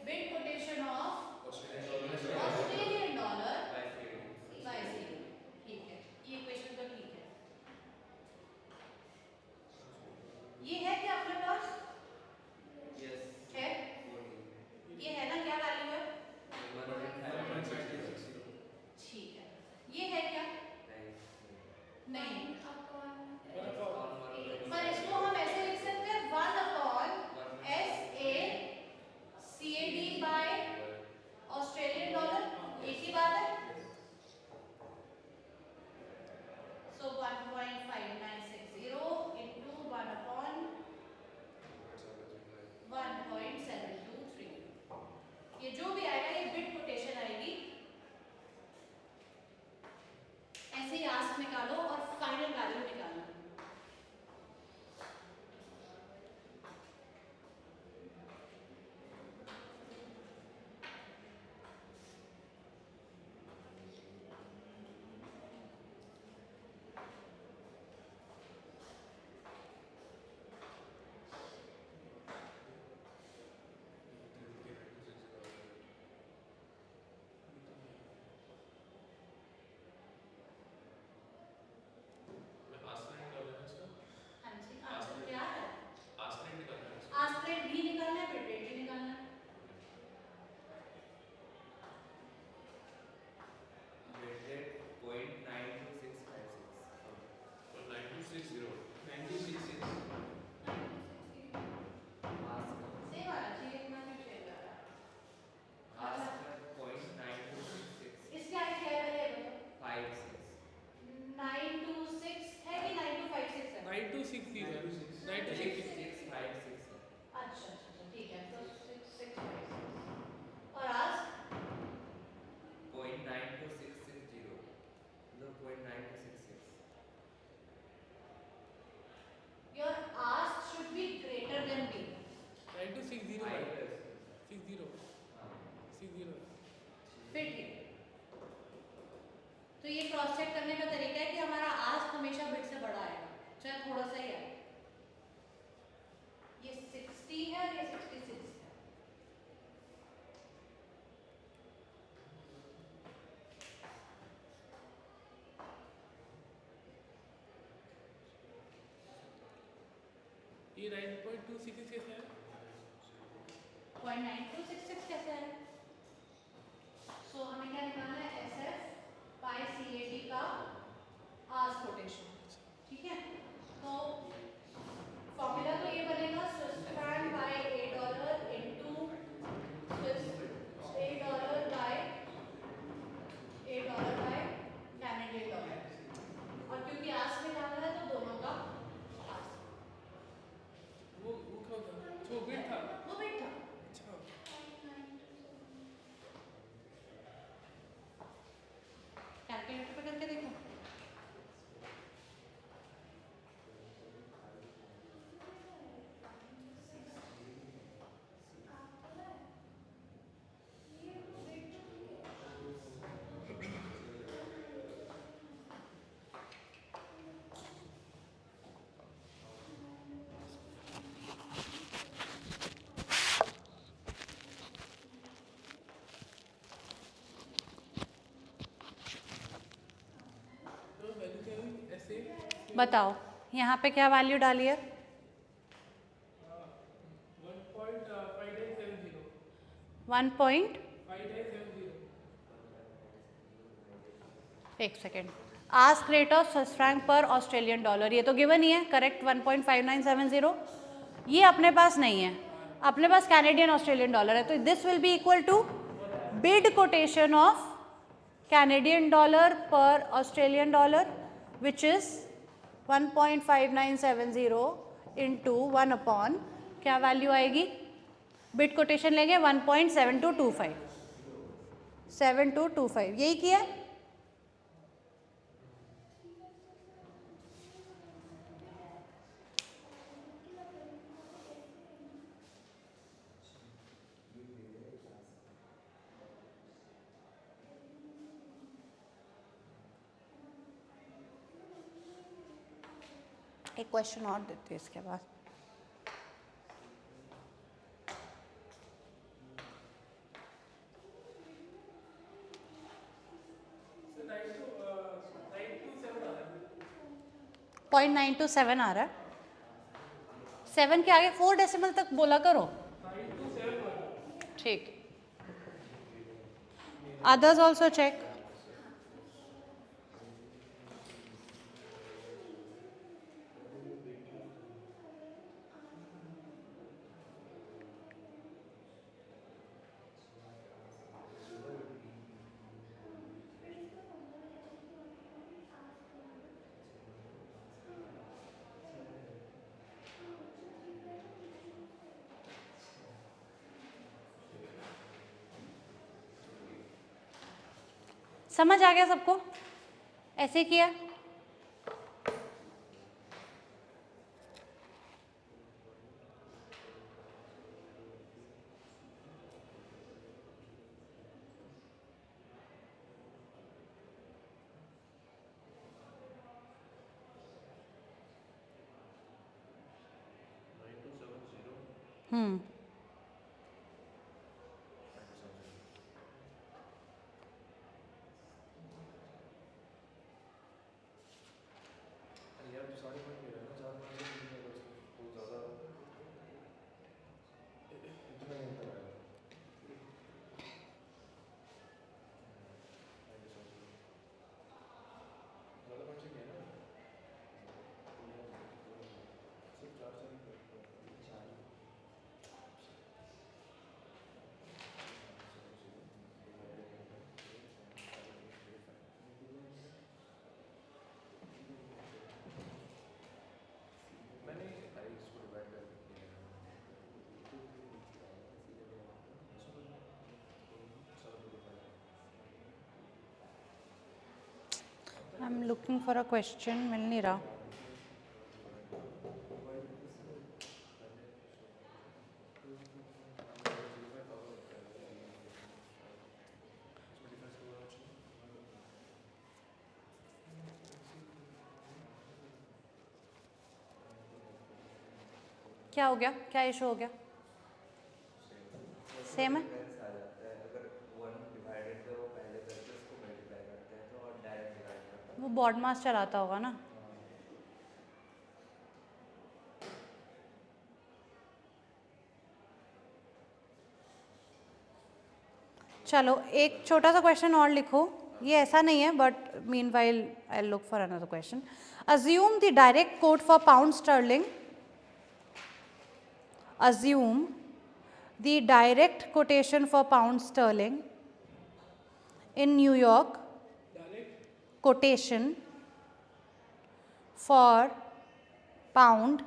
Speaker 1: bid quotation of Australian dollar by CAD. ठीक है, ये क्वेश्चन तो ठीक है. ये है क्या अपने पास?
Speaker 2: Yes.
Speaker 1: है? ये है ना, क्या वैल्यू है? ठीक है. ये है क्या? नहीं. पर इसको हम ऐसे लिख सकते हैं 1/SA CAD bye Australian dollar. एक ही बात है. So 1.5960 into 1/1.723. ये जो भी आएगा ये बिड कोटेशन आएगी. ऐसे ही आस्क निकालो और फाइनल वैल्यू निकालना. हाँ जी, आंसर क्या है? आस्क रेट भी निकालना है, बिड रेट भी निकालना है.
Speaker 2: Bid rate 0.92656.
Speaker 3: 9260.
Speaker 2: Ask
Speaker 1: सेम वाला चाहिए, इतना क्यों चाहिए जा रहा है?
Speaker 2: ask 0.9266.
Speaker 1: इसका क्या है पहले बताओ.
Speaker 2: 56.
Speaker 1: 926 है कि 9256 है?
Speaker 3: 9260. 9260.
Speaker 2: 656.
Speaker 1: अच्छा अच्छा अच्छा, ठीक है. तो 6656 और आज
Speaker 2: 0.92660. No, 0.9266.
Speaker 1: your ask should be greater than b.
Speaker 3: 9260.
Speaker 2: 5
Speaker 3: 60. 60.
Speaker 1: फिर ठीक. तो ये क्रॉस चेक करने का तरीका है कि हमारा आस्क हमेशा बिड से बड़ा आएगा, चाहे थोड़ा सा ही आए. ये 60 है और ये 66 है.
Speaker 3: ये 9.266 है.
Speaker 1: 0.9266 कैसे है? सो हमें क्या निकालना है? SF बाय CAD का आस्क कोटेशन. ठीक है, तो फॉर्मूला तो ये बनेगा Swiss franc by $8 into Swiss $8 by Canadian dollar. और क्योंकि आस्क निकालना है तो दोनों का आस्क.
Speaker 3: वो क्या होता है?
Speaker 1: बताओ यहाँ पे क्या वैल्यू डाली है?
Speaker 3: 1.5970.
Speaker 1: 1
Speaker 3: 5970.
Speaker 1: एक second, ask rate of Swiss Frank पर ऑस्ट्रेलियन डॉलर, ये तो गिवन ही है करेक्ट 1.5970। ये अपने पास नहीं है, अपने पास कैनेडियन ऑस्ट्रेलियन डॉलर है, तो this will be equal to bid quotation of Canadian dollar per Australian dollar which is 1.5970 into 1 upon क्या वैल्यू आएगी? बिड कोटेशन लेंगे 1.7225, 7225, यही किया है? एक क्वेश्चन और देते हैं इसके बाद।
Speaker 3: So 927 आ रहा है.
Speaker 1: 0.927 आ रहा है, 7 के आगे 4 डेसिमल तक बोला करो।
Speaker 3: 9271.
Speaker 1: ठीक, अदर्स ऑल्सो चेक। समझ आ गया सबको? ऐसे किया? Hmm, I am looking for a question, मिल नहीं रहा। क्या हो गया, क्या इशू हो गया? सेम है?
Speaker 2: डिफरेंस आ जाता है अगर 1 डिवाइडेड पे वो पहले करके उसको मल्टीप्लाई करते हैं तो और डायरेक्ट डिवाइड करते हैं।
Speaker 1: वो बॉड मास चलाता होगा ना। चलो एक छोटा सा क्वेश्चन और लिखो, ये ऐसा नहीं है but meanwhile I look for another question. Assume the direct quote for pound sterling, assume the direct quotation for pound sterling in New York, quotation for pound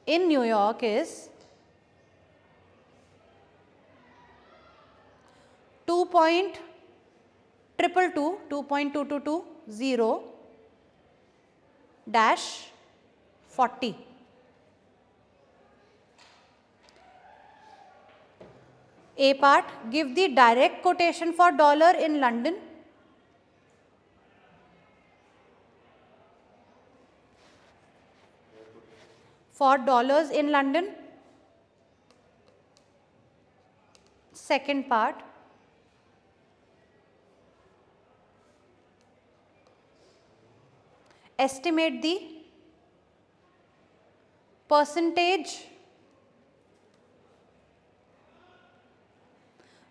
Speaker 1: in New York is 2.2220 dash 40. A part, give the direct quotation for dollar in London. For dollars in London. Second part, estimate the percentage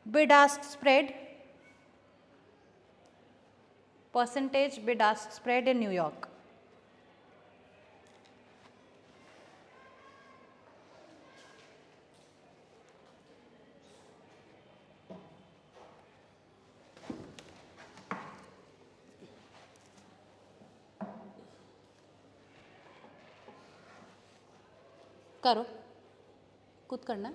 Speaker 1: bid ask spread, percentage bid ask spread in New York. करो, खुद करना है।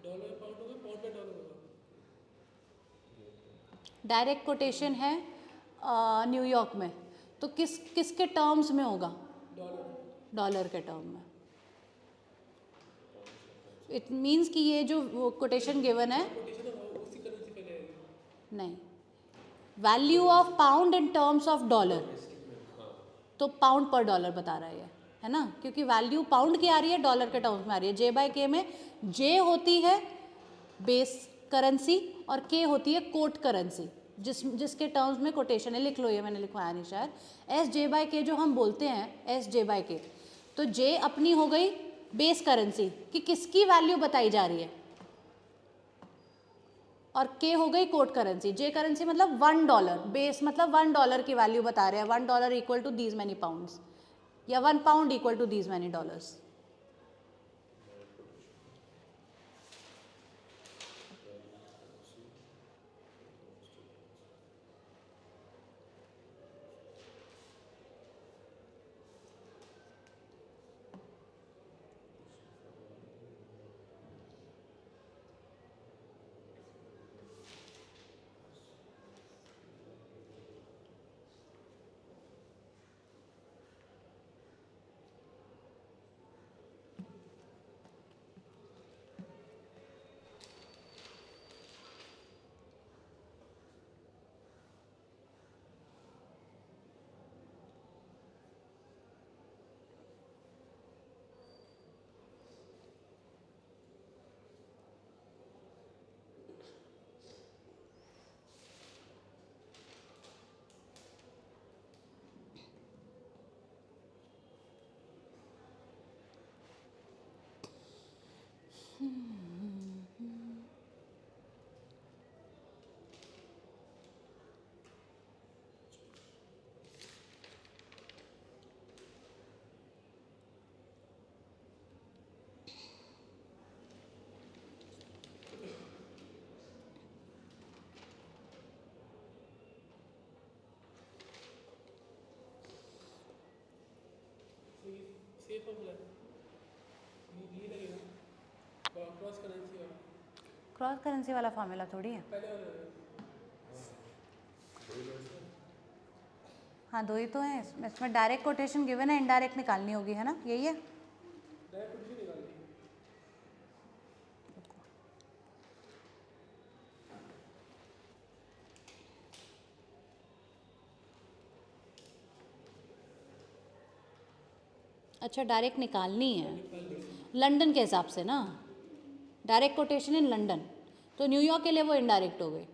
Speaker 3: डॉलर पाउंड होगा, पाउंड पे डॉलर होगा।
Speaker 1: डायरेक्ट कोटेशन है न्यूयॉर्क में, तो किसके टर्म्स में होगा? डॉलर के टर्म में। इट मीन्स कि ये जो कोटेशन गिवन है,
Speaker 3: कोटेशन उसी करेंसी पे आएगी।
Speaker 1: नहीं, value of pound in terms of dollar, तो पाउंड पर डॉलर बता रहा है ना, क्योंकि वैल्यू पाउंड की आ रही है, डॉलर के टर्म्स में आ रही है। J/K में J होती है बेस करेंसी और K होती है कोट करेंसी, जिसके टर्म्स में कोटेशन है। लिख लो, ये मैंने लिखवाया नहीं शायद। SJ/K जो हम बोलते हैं SJ/K, तो J अपनी हो गई बेस करेंसी कि किसकी वैल्यू बताई जा रही है, और K हो गई कोट करेंसी। J करेंसी मतलब $1, बेस मतलब $1 की वैल्यू बता रहे हैं। $1 equal to these many pounds, या 1 pound equal to these many dollars.
Speaker 3: Safe formula ये लगेगा, क्रॉस करेंसी वाला।
Speaker 1: क्रॉस करेंसी वाला फॉर्मूला थोड़ी है।
Speaker 3: पहले वाला
Speaker 1: हाँ, दो ही तो हैं इसमें डायरेक्ट कोटेशन गिवन है, इनडायरेक्ट निकालनी होगी, है ना, यही है।
Speaker 3: डायरेक्ट कुछ निकाल दी।
Speaker 1: अच्छा, डायरेक्ट निकालनी है लंदन के हिसाब से ना, डायरेक्ट कोटेशन इन लंदन, तो न्यूयॉर्क के लिए वो इनडायरेक्ट हो गई।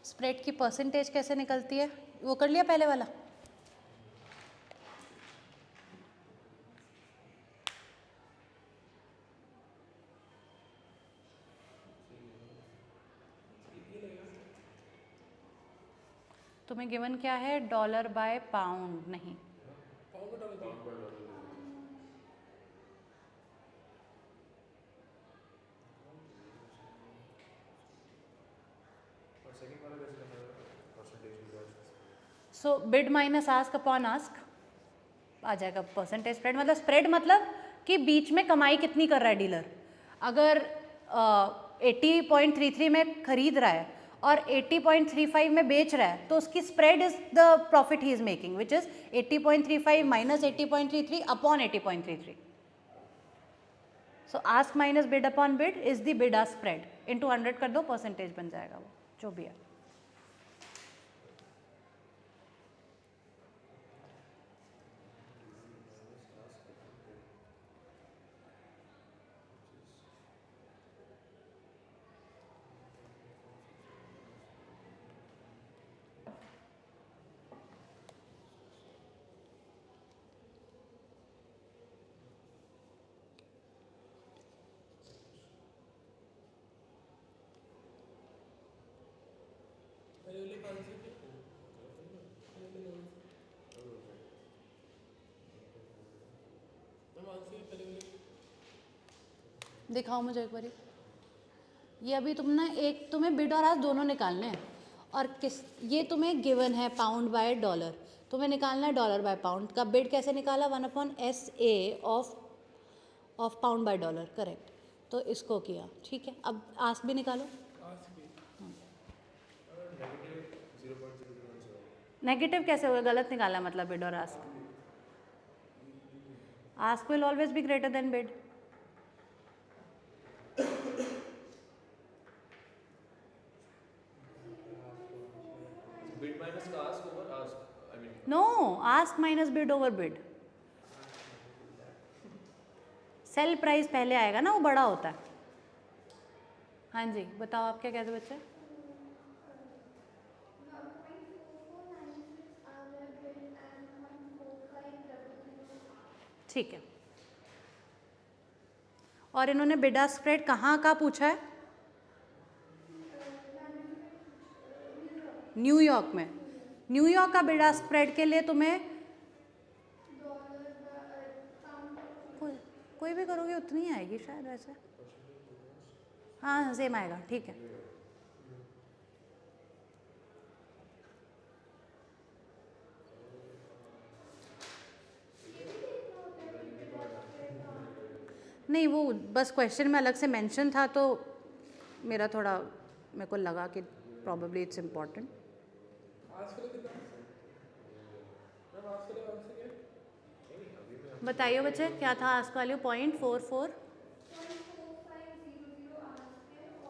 Speaker 1: स्प्रेड की परसेंटेज कैसे निकलती है, वो कर लिया पहले वाला? तुम्हें गिवन क्या है, डॉलर बाय पाउंड नहीं,
Speaker 3: पाउंड में डॉलर दिया।
Speaker 1: So bid minus ask upon ask आ जाएगा परसेंटेज स्प्रेड। मतलब स्प्रेड मतलब कि बीच में कमाई कितनी कर रहा है डीलर। अगर 80.33 में खरीद रहा है और 80.35 में बेच रहा है तो उसकी spread is the profit he is making, which is 80.35 minus 80.33 upon 80.33। So ask minus bid upon bid is the bid ask spread, into 100 कर दो, परसेंटेज बन जाएगा वो जो भी है।
Speaker 3: पहले वाले का आंसर क्या है? पहले वाले मैम आंसर पहले वाले
Speaker 1: दिखाओ मुझे एक बारी। ये अभी तुम ना एक तुम्हें बिड और आस्क दोनों निकालने हैं, और किस ये तुम्हें गिवन है पाउंड बाय डॉलर, तुम्हें निकालना है डॉलर बाय पाउंड का बिड। कैसे निकाला, 1/SA of pound by dollar, correct. तो इसको किया, ठीक है। अब आस्क भी निकालो।
Speaker 3: आस्क भी
Speaker 1: नेगेटिव कैसे होगा, गलत निकाला मतलब बिड और ask. Ask will always be greater than bid.
Speaker 2: Bid minus ask over ask. I mean,
Speaker 1: no, ask minus bid over bid. Sell price पहले आएगा ना, वो बड़ा होता है। हाँ जी बताओ, आप क्या कहते बच्चे। ठीक है। और इन्होंने बिड स्प्रेड कहाँ का पूछा है, न्यूयॉर्क में। न्यूयॉर्क का बिड स्प्रेड के लिए तुम्हें कोई भी करोगे उतनी ही आएगी शायद वैसे। हाँ सेम आएगा, ठीक है। नहीं वो बस क्वेश्चन में अलग से मेंशन था तो मेरा थोड़ा मेरे को लगा कि प्रॉब्लली इट्स इम्पॉर्टेंट।
Speaker 3: आस्क वाले कितना मैम आस्क वाले आंसर क्या है?
Speaker 1: बताइए बच्चे क्या था आस्क वैल्यू, 0.44।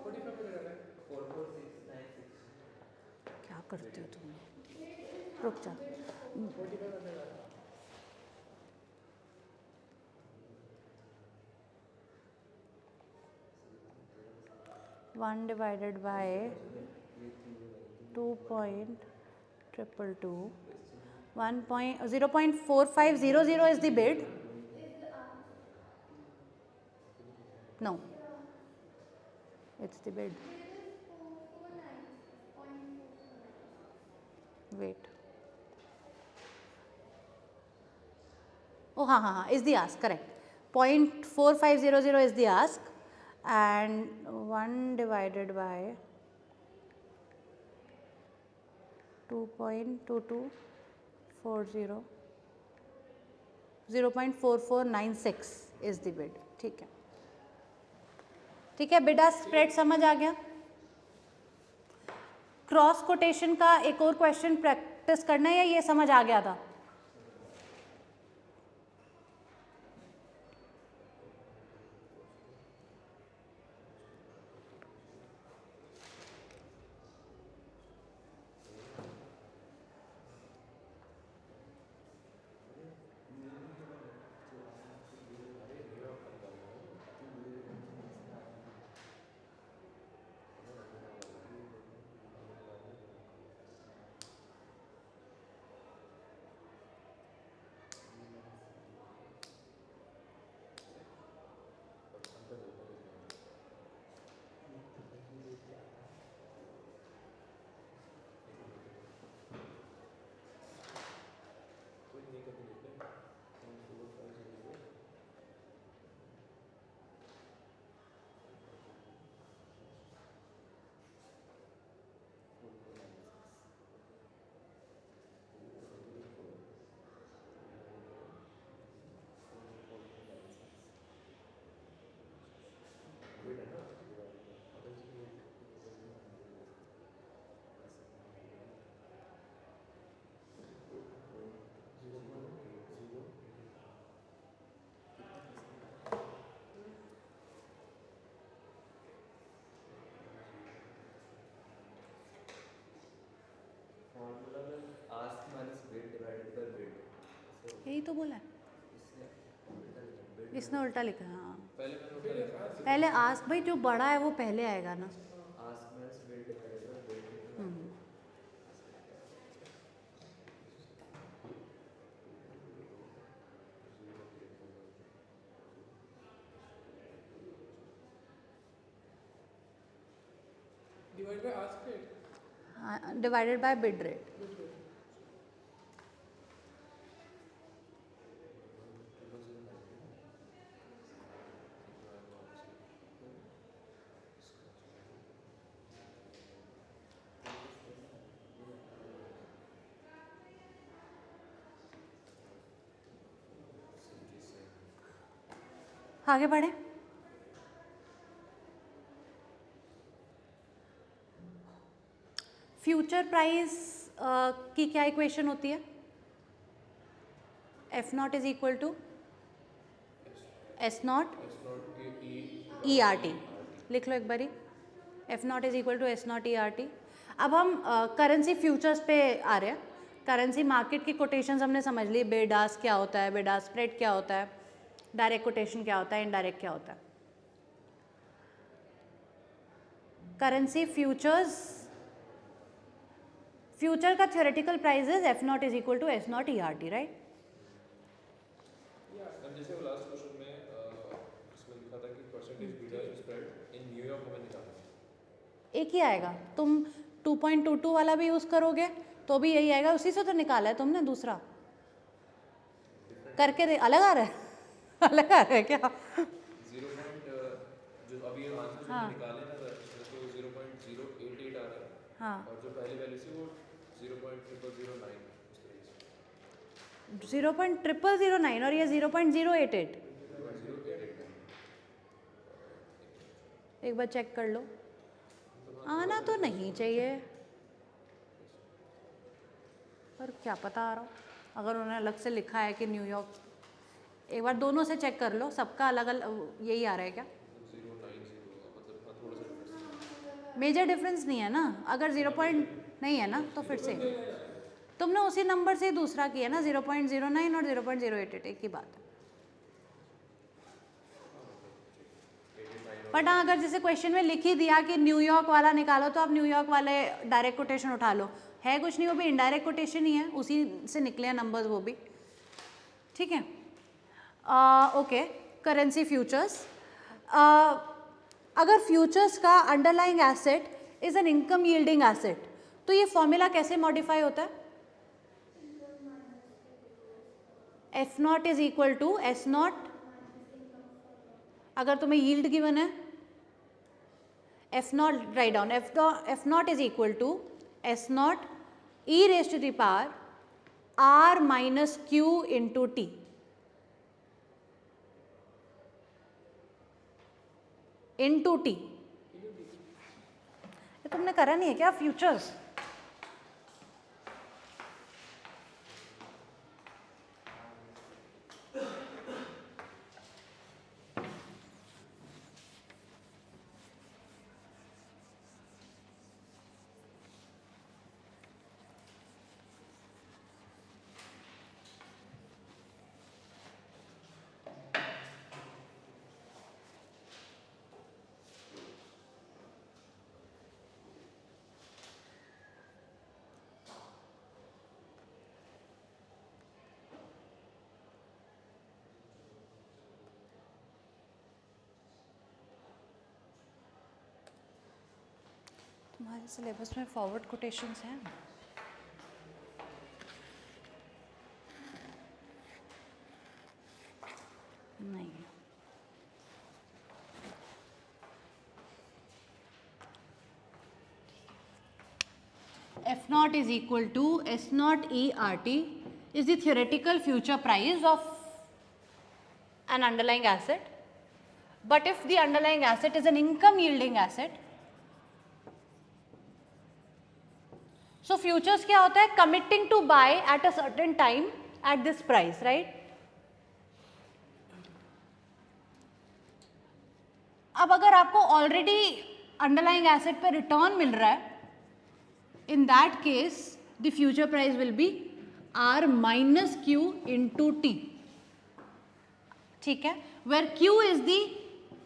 Speaker 3: 45 में लगा है
Speaker 2: 44696.
Speaker 1: क्या करते हो तुम, रुक जा।
Speaker 3: 45 में लगा है
Speaker 1: 1 divided by 2.222, 0.4500 is the bid. No, it's the bid. Wait. Oh हाँ हाँ हाँ, is the ask, correct. 0.4500 is the ask and 1 divided by 2.2240, 0.4496 is the bid, ठीक है। ठीक है, बिड आस्क स्प्रेड समझ आ गया। क्रॉस कोटेशन का एक और क्वेश्चन प्रैक्टिस करना है या ये समझ आ गया था। यही तो बोला है, इसने उल्टा लिखा है। हाँ
Speaker 3: पहले
Speaker 1: पहले आस्क, भाई जो बड़ा है वो पहले आएगा ना।
Speaker 2: ask means will divided by will into
Speaker 1: hmm,
Speaker 3: divide by ask rate
Speaker 1: divided by bid rate. आगे बढ़े। फ्यूचर प्राइस की क्या इक्वेशन होती है? F naught is equal to S naught E R T. लिख लो एक बारी, F naught is equal to S naught E R T. अब हम करेंसी फ्यूचर्स पे आ रहे हैं। करेंसी मार्केट की कोटेशंस हमने समझ ली, बिड आस्क क्या होता है, बिड आस्क स्प्रेड क्या होता है, डायरेक्ट कोटेशन क्या होता है, इनडायरेक्ट क्या होता है। करेंसी फ्यूचर्स, फ्यूचर का theoretical price is F naught is equal to S naught E R T, right?
Speaker 3: जैसे वो लास्ट क्वेश्चन में इसमें लिखा था कि percentage beta spread in New York में निकालना है।
Speaker 1: एक ही आएगा। तुम 2.22 वाला भी यूज़ करोगे तो भी यही आएगा, उसी से तो निकाला है तुमने। दूसरा करके दे, अलग आ रहा है अलग आ रहा है क्या?
Speaker 3: 0 जो अभी ये आंसर जो
Speaker 1: हाँ।
Speaker 3: निकाले ना सर, तो 0.088 आ रहा है।
Speaker 1: हाँ,
Speaker 3: और जो पहली वैल्यू थी वो 0.0009 उस तरीके से
Speaker 1: 0.0009 और ये 0.088। एक बार चेक कर लो, आना तो नहीं चाहिए पर क्या पता आ रहा हो। अगर उन्होंने अलग से लिखा है कि न्यूयॉर्क, एक बार दोनों से चेक कर लो, सबका अलग अलग यही आ रहा है क्या?
Speaker 3: 090 मतलब हाँ थोड़ा सा difference।
Speaker 1: मेजर डिफरेंस नहीं है ना। अगर 0 नहीं है ना तो फिर से तुमने उसी नंबर से ही दूसरा किया ना, 0.09 और 0.088 एक ही बात है। बट हाँ, अगर जैसे क्वेश्चन में लिख ही दिया कि न्यूयॉर्क वाला निकालो तो आप न्यूयॉर्क वाले डायरेक्ट कोटेशन उठा लो, है कुछ नहीं, वो भी इनडायरेक्ट कोटेशन ही है, उसी से निकले हैं नंबर्स वो भी, ठीक है। Okay, currency futures. अगर फ्यूचर्स का underlying asset is an income yielding asset तो ये फॉर्मूला कैसे मॉडिफाई होता है? F naught is equal to S naught, अगर तुम्हें यील्ड गिवन है, F naught write down, F naught is equal to S naught E raise to the power R minus Q into T. Into T, ये तुमने करा नहीं है क्या फ्यूचर्स? तुम्हारे सिलेबस में फॉरवर्ड कोटेशंस हैं? नहीं। F naught is equal to S naught E RT is the theoretical future price of an underlying asset. But if the underlying asset is an income yielding asset, so futures क्या होता है? Committing to buy at a certain time at this price, right? अब अगर आपको ऑलरेडी अंडरलाइंग एसेट पे रिटर्न मिल रहा है, in that case the future price will be R minus Q into T, ठीक है, where Q is the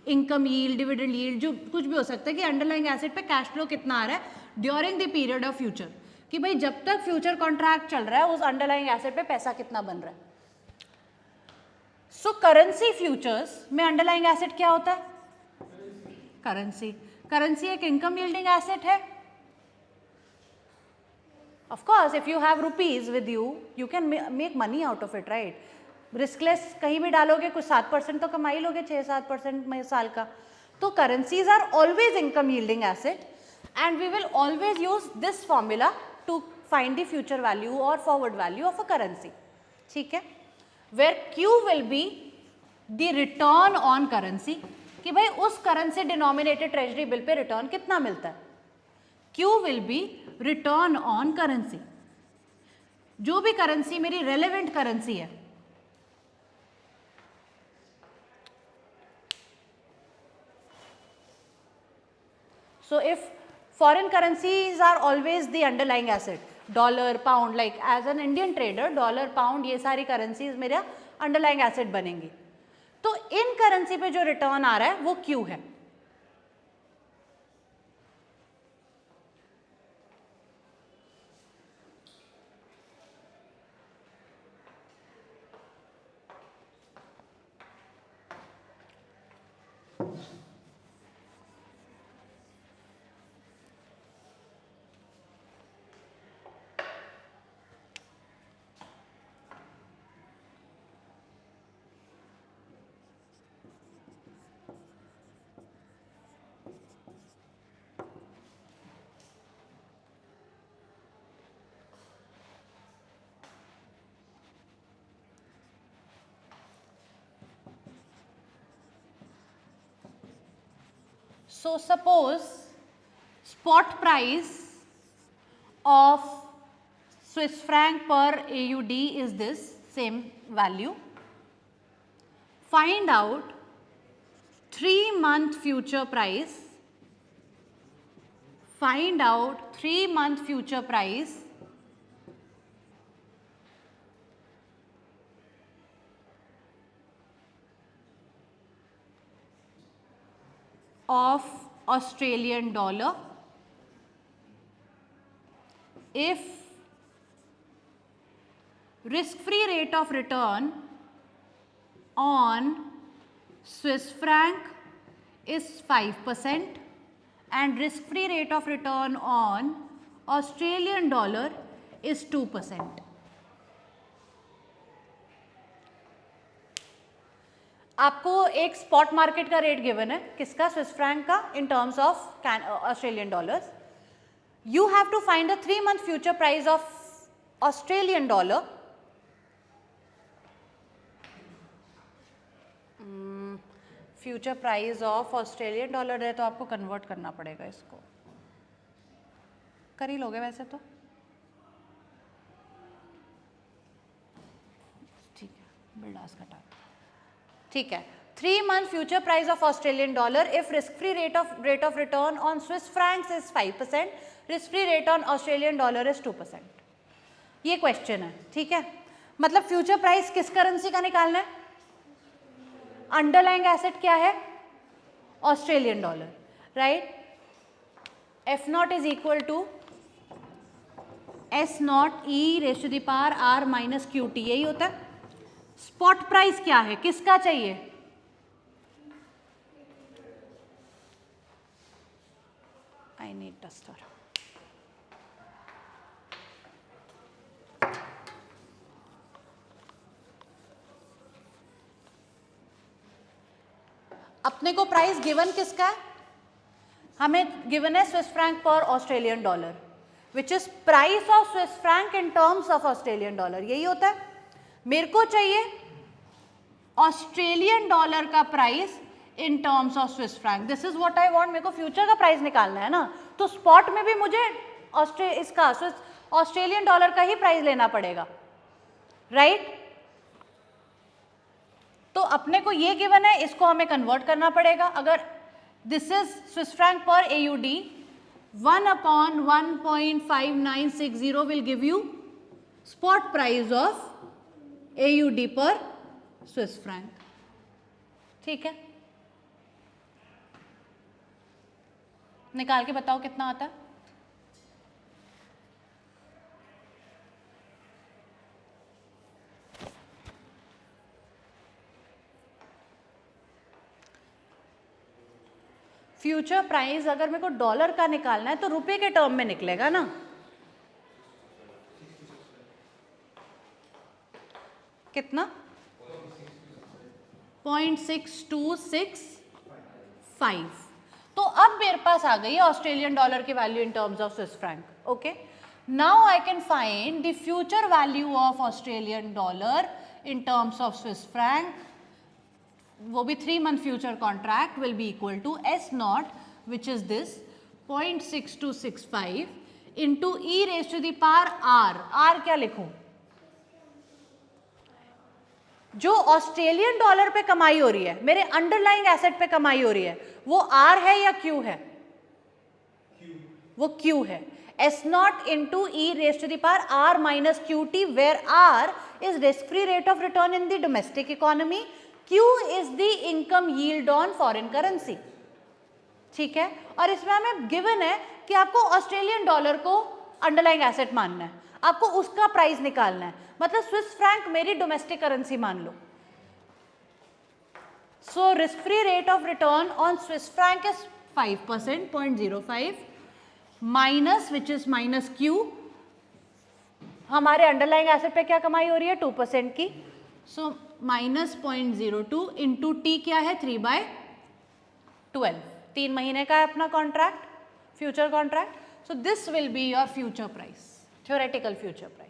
Speaker 1: income yield, dividend yield, जो कुछ भी हो सकता है कि अंडरलाइंग एसेट पे कैश फ्लो कितना आ रहा है during the period of future, कि भाई जब तक फ्यूचर कॉन्ट्रैक्ट चल रहा है उस अंडरलाइंग एसेट पे पैसा कितना बन रहा है। सो करेंसी फ्यूचर्स में अंडरलाइंग एसेट क्या होता है? करेंसी। करेंसी एक इनकम यील्डिंग एसेट है। Of course if you have rupees with you, you can make money out of it, right. Riskless कहीं भी डालोगे कुछ 7% तो कमाई लोगे, 6-7% में साल का। तो currencies are always income yielding asset and we will always use this formula to find the future value और forward value of a currency, ठीक है, where Q will be the return on currency, कि भाई उस करेंसी डिनोमिनेटेड ट्रेजरी बिल पे रिटर्न कितना मिलता है। Q will be return on currency, जो भी करेंसी मेरी रेलेवेंट करेंसी है, so if foreign currencies are always the underlying asset, dollar, pound, like as an Indian trader dollar, pound, ये सारी करेंसीज मेरा अंडरलाइंग एसेट बनेंगी। तो इन करेंसी पे जो रिटर्न आ रहा है वो क्यू है। So suppose spot price of Swiss franc per AUD is this same value. Find out 3-month future price. Find out 3-month future price of Australian dollar if risk-free rate of return on Swiss franc is 5% and risk-free rate of return on Australian dollar is 2%. आपको एक स्पॉट मार्केट का रेट गिवन है, किसका? स्विस फ्रैंक का, in terms of Australian dollars. You have to find a 3-month future price of Australian dollar future price of Australian dollar है तो आपको कन्वर्ट करना पड़ेगा, इसको कर ही लोगे वैसे तो, ठीक है, बिल्डास का टाइम, ठीक है। 3-month future price of Australian dollar if risk free rate of return on Swiss Franks is 5%, risk free rate on Australian dollar is 2%। ये क्वेश्चन है, ठीक है। मतलब फ्यूचर प्राइस किस करेंसी का निकालना है? अंडरलाइंग एसेट क्या है? Australian dollar, right. F0 is equal to S0 E raise to the power R minus QT, यही होता है। स्पॉट प्राइस क्या है, किसका चाहिए? I need duster. अपने को प्राइस गिवन किसका है? हमें गिवन है स्विस फ्रैंक पर Australian dollar, which is price of Swiss Frank in terms of Australian dollar, यही होता है। मेरे को चाहिए ऑस्ट्रेलियन डॉलर का price in terms of Swiss Frank, this is what I want. मेरे को फ्यूचर का प्राइस निकालना है ना, तो स्पॉट में भी मुझे इसका ऑस्ट्रेलियन डॉलर का ही प्राइस लेना पड़ेगा, राइट। तो अपने को ये गिवन है, इसको हमें कन्वर्ट करना पड़ेगा। अगर दिस इज स्विस फ्रैंक पर AUD, 1/1.5960 will give you spot price of AUD पर स्विस फ्रैंक। ठीक है, निकाल के बताओ कितना आता है। फ्यूचर प्राइस अगर मेरे को डॉलर का निकालना है तो रुपए के टर्म में निकलेगा ना। कितना? 0.6265। तो अब मेरे पास आ गई ऑस्ट्रेलियन डॉलर की value in terms of Swiss franc. Okay, now I can find the future value of Australian dollar in terms of Swiss franc. वो भी 3 month future contract will be equal to S naught which is this 0.6265 into E raise to the power R। R क्या लिखूं? जो ऑस्ट्रेलियन डॉलर पे कमाई हो रही है, मेरे अंडरलाइंग एसेट पे कमाई हो रही है, वो R है या Q है? वो Q है। S naught into E raise to the power R minus QT, where R is risk free rate of return in the domestic economy, Q is the income yield on foreign currency। ठीक है, और इसमें हमें गिवन है कि आपको ऑस्ट्रेलियन डॉलर को अंडरलाइंग एसेट मानना है, आपको उसका प्राइस निकालना है, मतलब स्विस फ्रैंक मेरी डोमेस्टिक करेंसी मान लो। So risk free rate of return on Swiss franc is 5%, 0.05 minus which is minus Q। हमारे अंडरलाइंग एसेट पे क्या कमाई हो रही है? 2% की। सो माइनस 0.02 इंटू टी क्या है? 3/12। 3 महीने का है अपना contract, future contract. So this will be your future price, theoretical future price.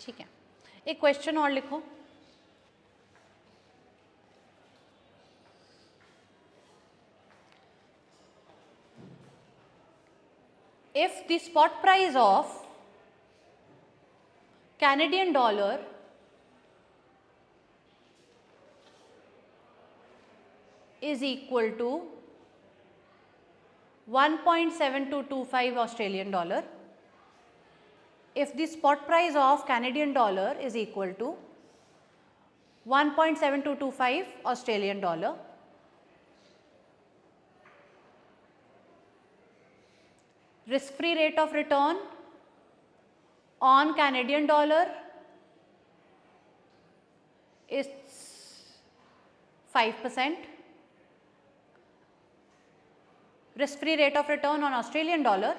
Speaker 1: ठीक है, एक क्वेश्चन और लिखो। If the spot price of Canadian dollar is equal to 1.7225 Australian dollar, if the spot price of Canadian dollar is equal to 1.7225 Australian dollar, risk free rate of return on Canadian dollar is 5%, risk free rate of return on Australian dollar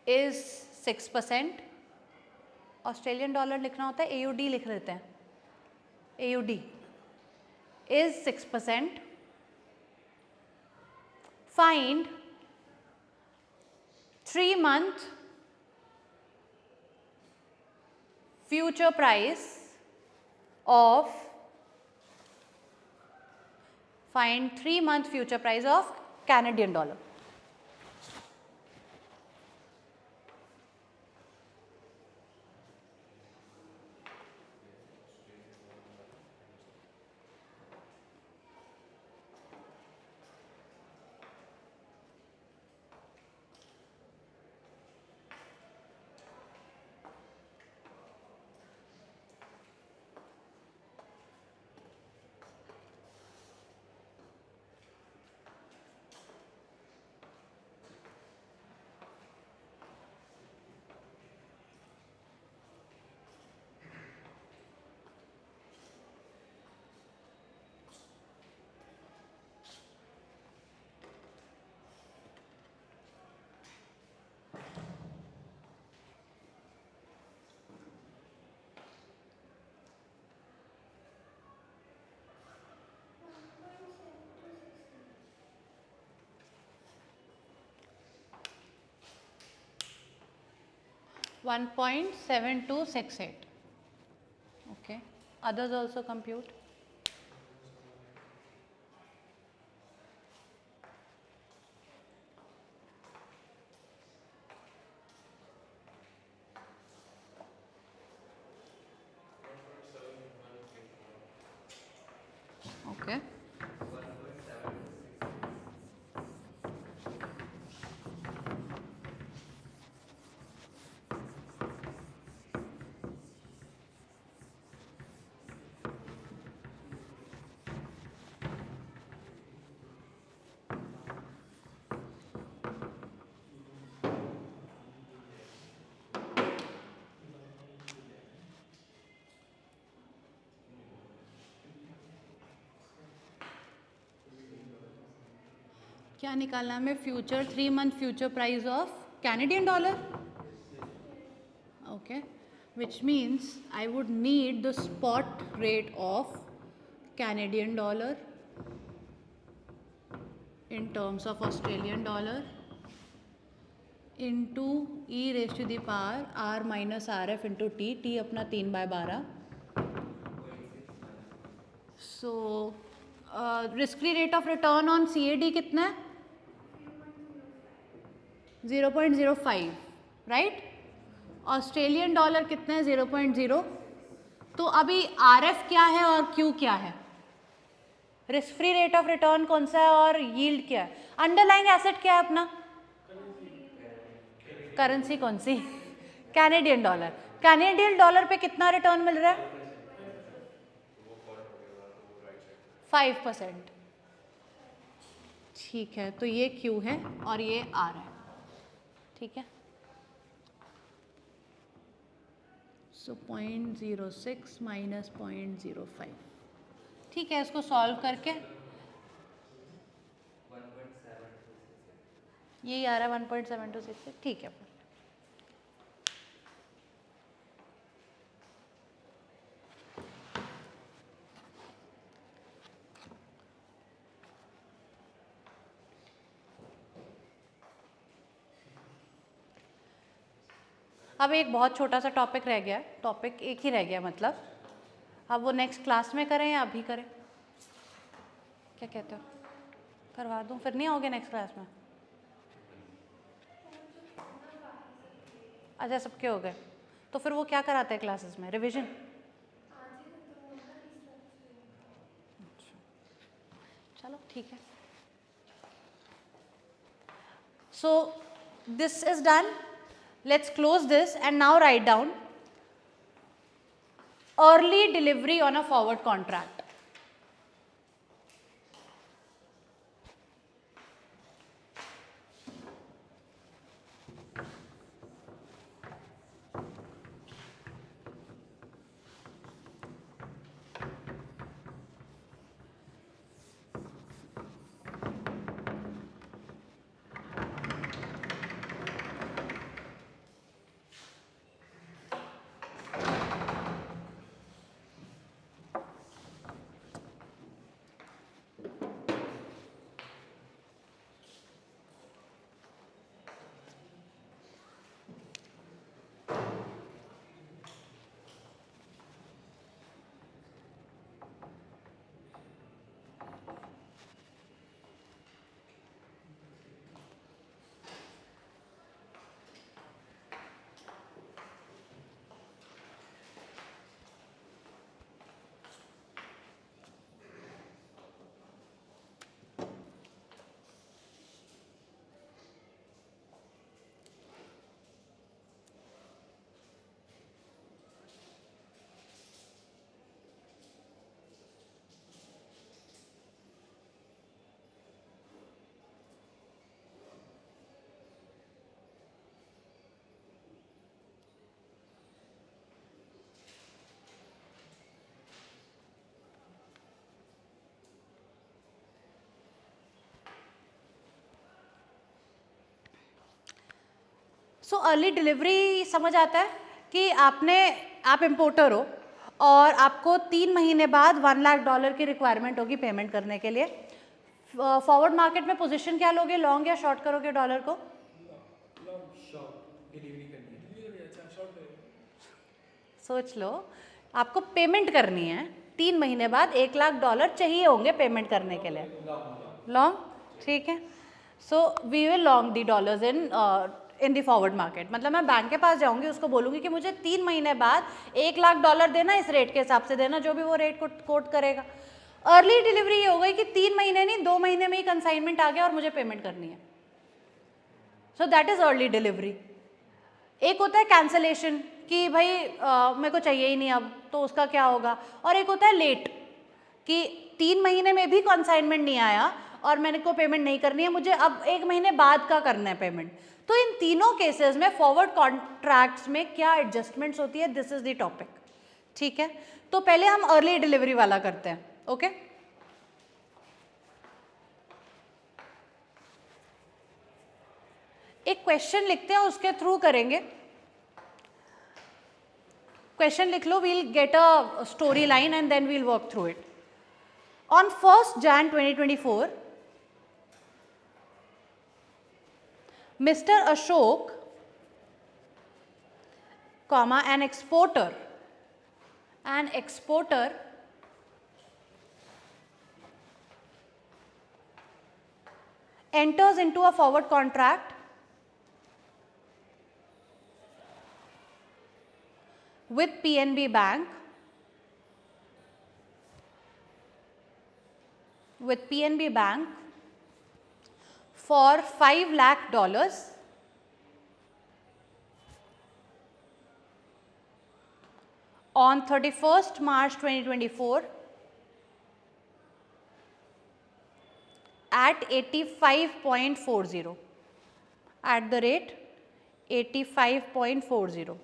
Speaker 1: is 6%। Australian dollar लिखना होता है, AUD लिख लेते हैं, AUD is 6%। Find 3 month future price of, find 3 month future price of Canadian dollar। 1.7268. Okay. Others also compute. Okay. क्या निकालना है हमें? Future 3 month future price of Canadian dollar. Okay, which means I would need the spot rate of Canadian dollar in terms of Australian dollar into e raised to the power r minus rf into t अपना 3/12. So risk free rate of return on CAD कितना है? 0.05, राइट. ऑस्ट्रेलियन डॉलर कितना है? 0.0. तो अभी RF क्या है और Q क्या है? Risk free rate of return कौन सा है और यील्ड क्या है? अंडरलाइंग एसेट क्या है अपना? करेंसी कौन सी? Canadian dollar. कैनेडियन डॉलर पे कितना रिटर्न मिल रहा है? 5%. ठीक है, तो ये Q है और ये R है. ठीक है. सो 0.06 माइनस 0.05. ठीक है, इसको सॉल्व करके यही आ रहा है 1.726. ठीक है. अब एक बहुत छोटा सा टॉपिक रह गया. टॉपिक एक ही रह गया मतलब. अब वो नेक्स्ट क्लास में करें या अभी करें? क्या कहते हो? करवा दूं? फिर नहीं आओगे नेक्स्ट क्लास में? अच्छा, सबके हो गए. तो फिर वो क्या कराते हैं क्लासेस में? रिवीजन? चलो ठीक है. So this is done. Let's close this and now write down early delivery on a forward contract. So early delivery समझ आता है कि आप इम्पोर्टर हो और आपको 3 महीने बाद $1 लाख की रिक्वायरमेंट होगी पेमेंट करने के लिए. फॉरवर्ड मार्केट में पोजीशन क्या लोगे? लॉन्ग या शॉर्ट करोगे डॉलर को?
Speaker 3: शॉर्ट डिलीवरी करनी है.
Speaker 1: सोच लो, आपको पेमेंट करनी है 3 महीने बाद $1,00,000 चाहिए होंगे पेमेंट करने के लिए। लॉन्ग, ठीक है। So we will long the dollars in the forward market. मतलब मैं बैंक के पास जाऊंगी, उसको बोलूंगी कि मुझे 3 महीने बाद $1,00,000 देना, इस रेट के हिसाब से देना, जो भी वो रेट कोट करेगा। अर्ली डिलीवरी ये हो गई कि 3 महीने नहीं 2 महीने में ही कंसाइनमेंट आ गया और मुझे पेमेंट करनी है। So that is early delivery. एक होता है कैंसलेशन कि भाई मेरे को चाहिए ही नहीं अब, तो उसका क्या होगा। और एक होता है लेट कि 3 महीने में भी कंसाइनमेंट नहीं आया और मैंने को पेमेंट नहीं करनी है, मुझे अब 1 महीने बाद का करना है पेमेंट। तो इन तीनों केसेस में फॉरवर्ड कॉन्ट्रैक्ट्स में क्या एडजस्टमेंट्स होती है, दिस इज द टॉपिक, ठीक है। तो पहले हम अर्ली डिलीवरी वाला करते हैं, ओके। एक क्वेश्चन लिखते हैं, उसके थ्रू करेंगे। क्वेश्चन लिख लो, we'll get a story line and then we'll work through it. On 1st Jan 2024, Mr. Ashok, comma, an exporter enters into a forward contract with PNB Bank for $5 lakh on 31st March 2024 at 85.40, at the rate 85.40.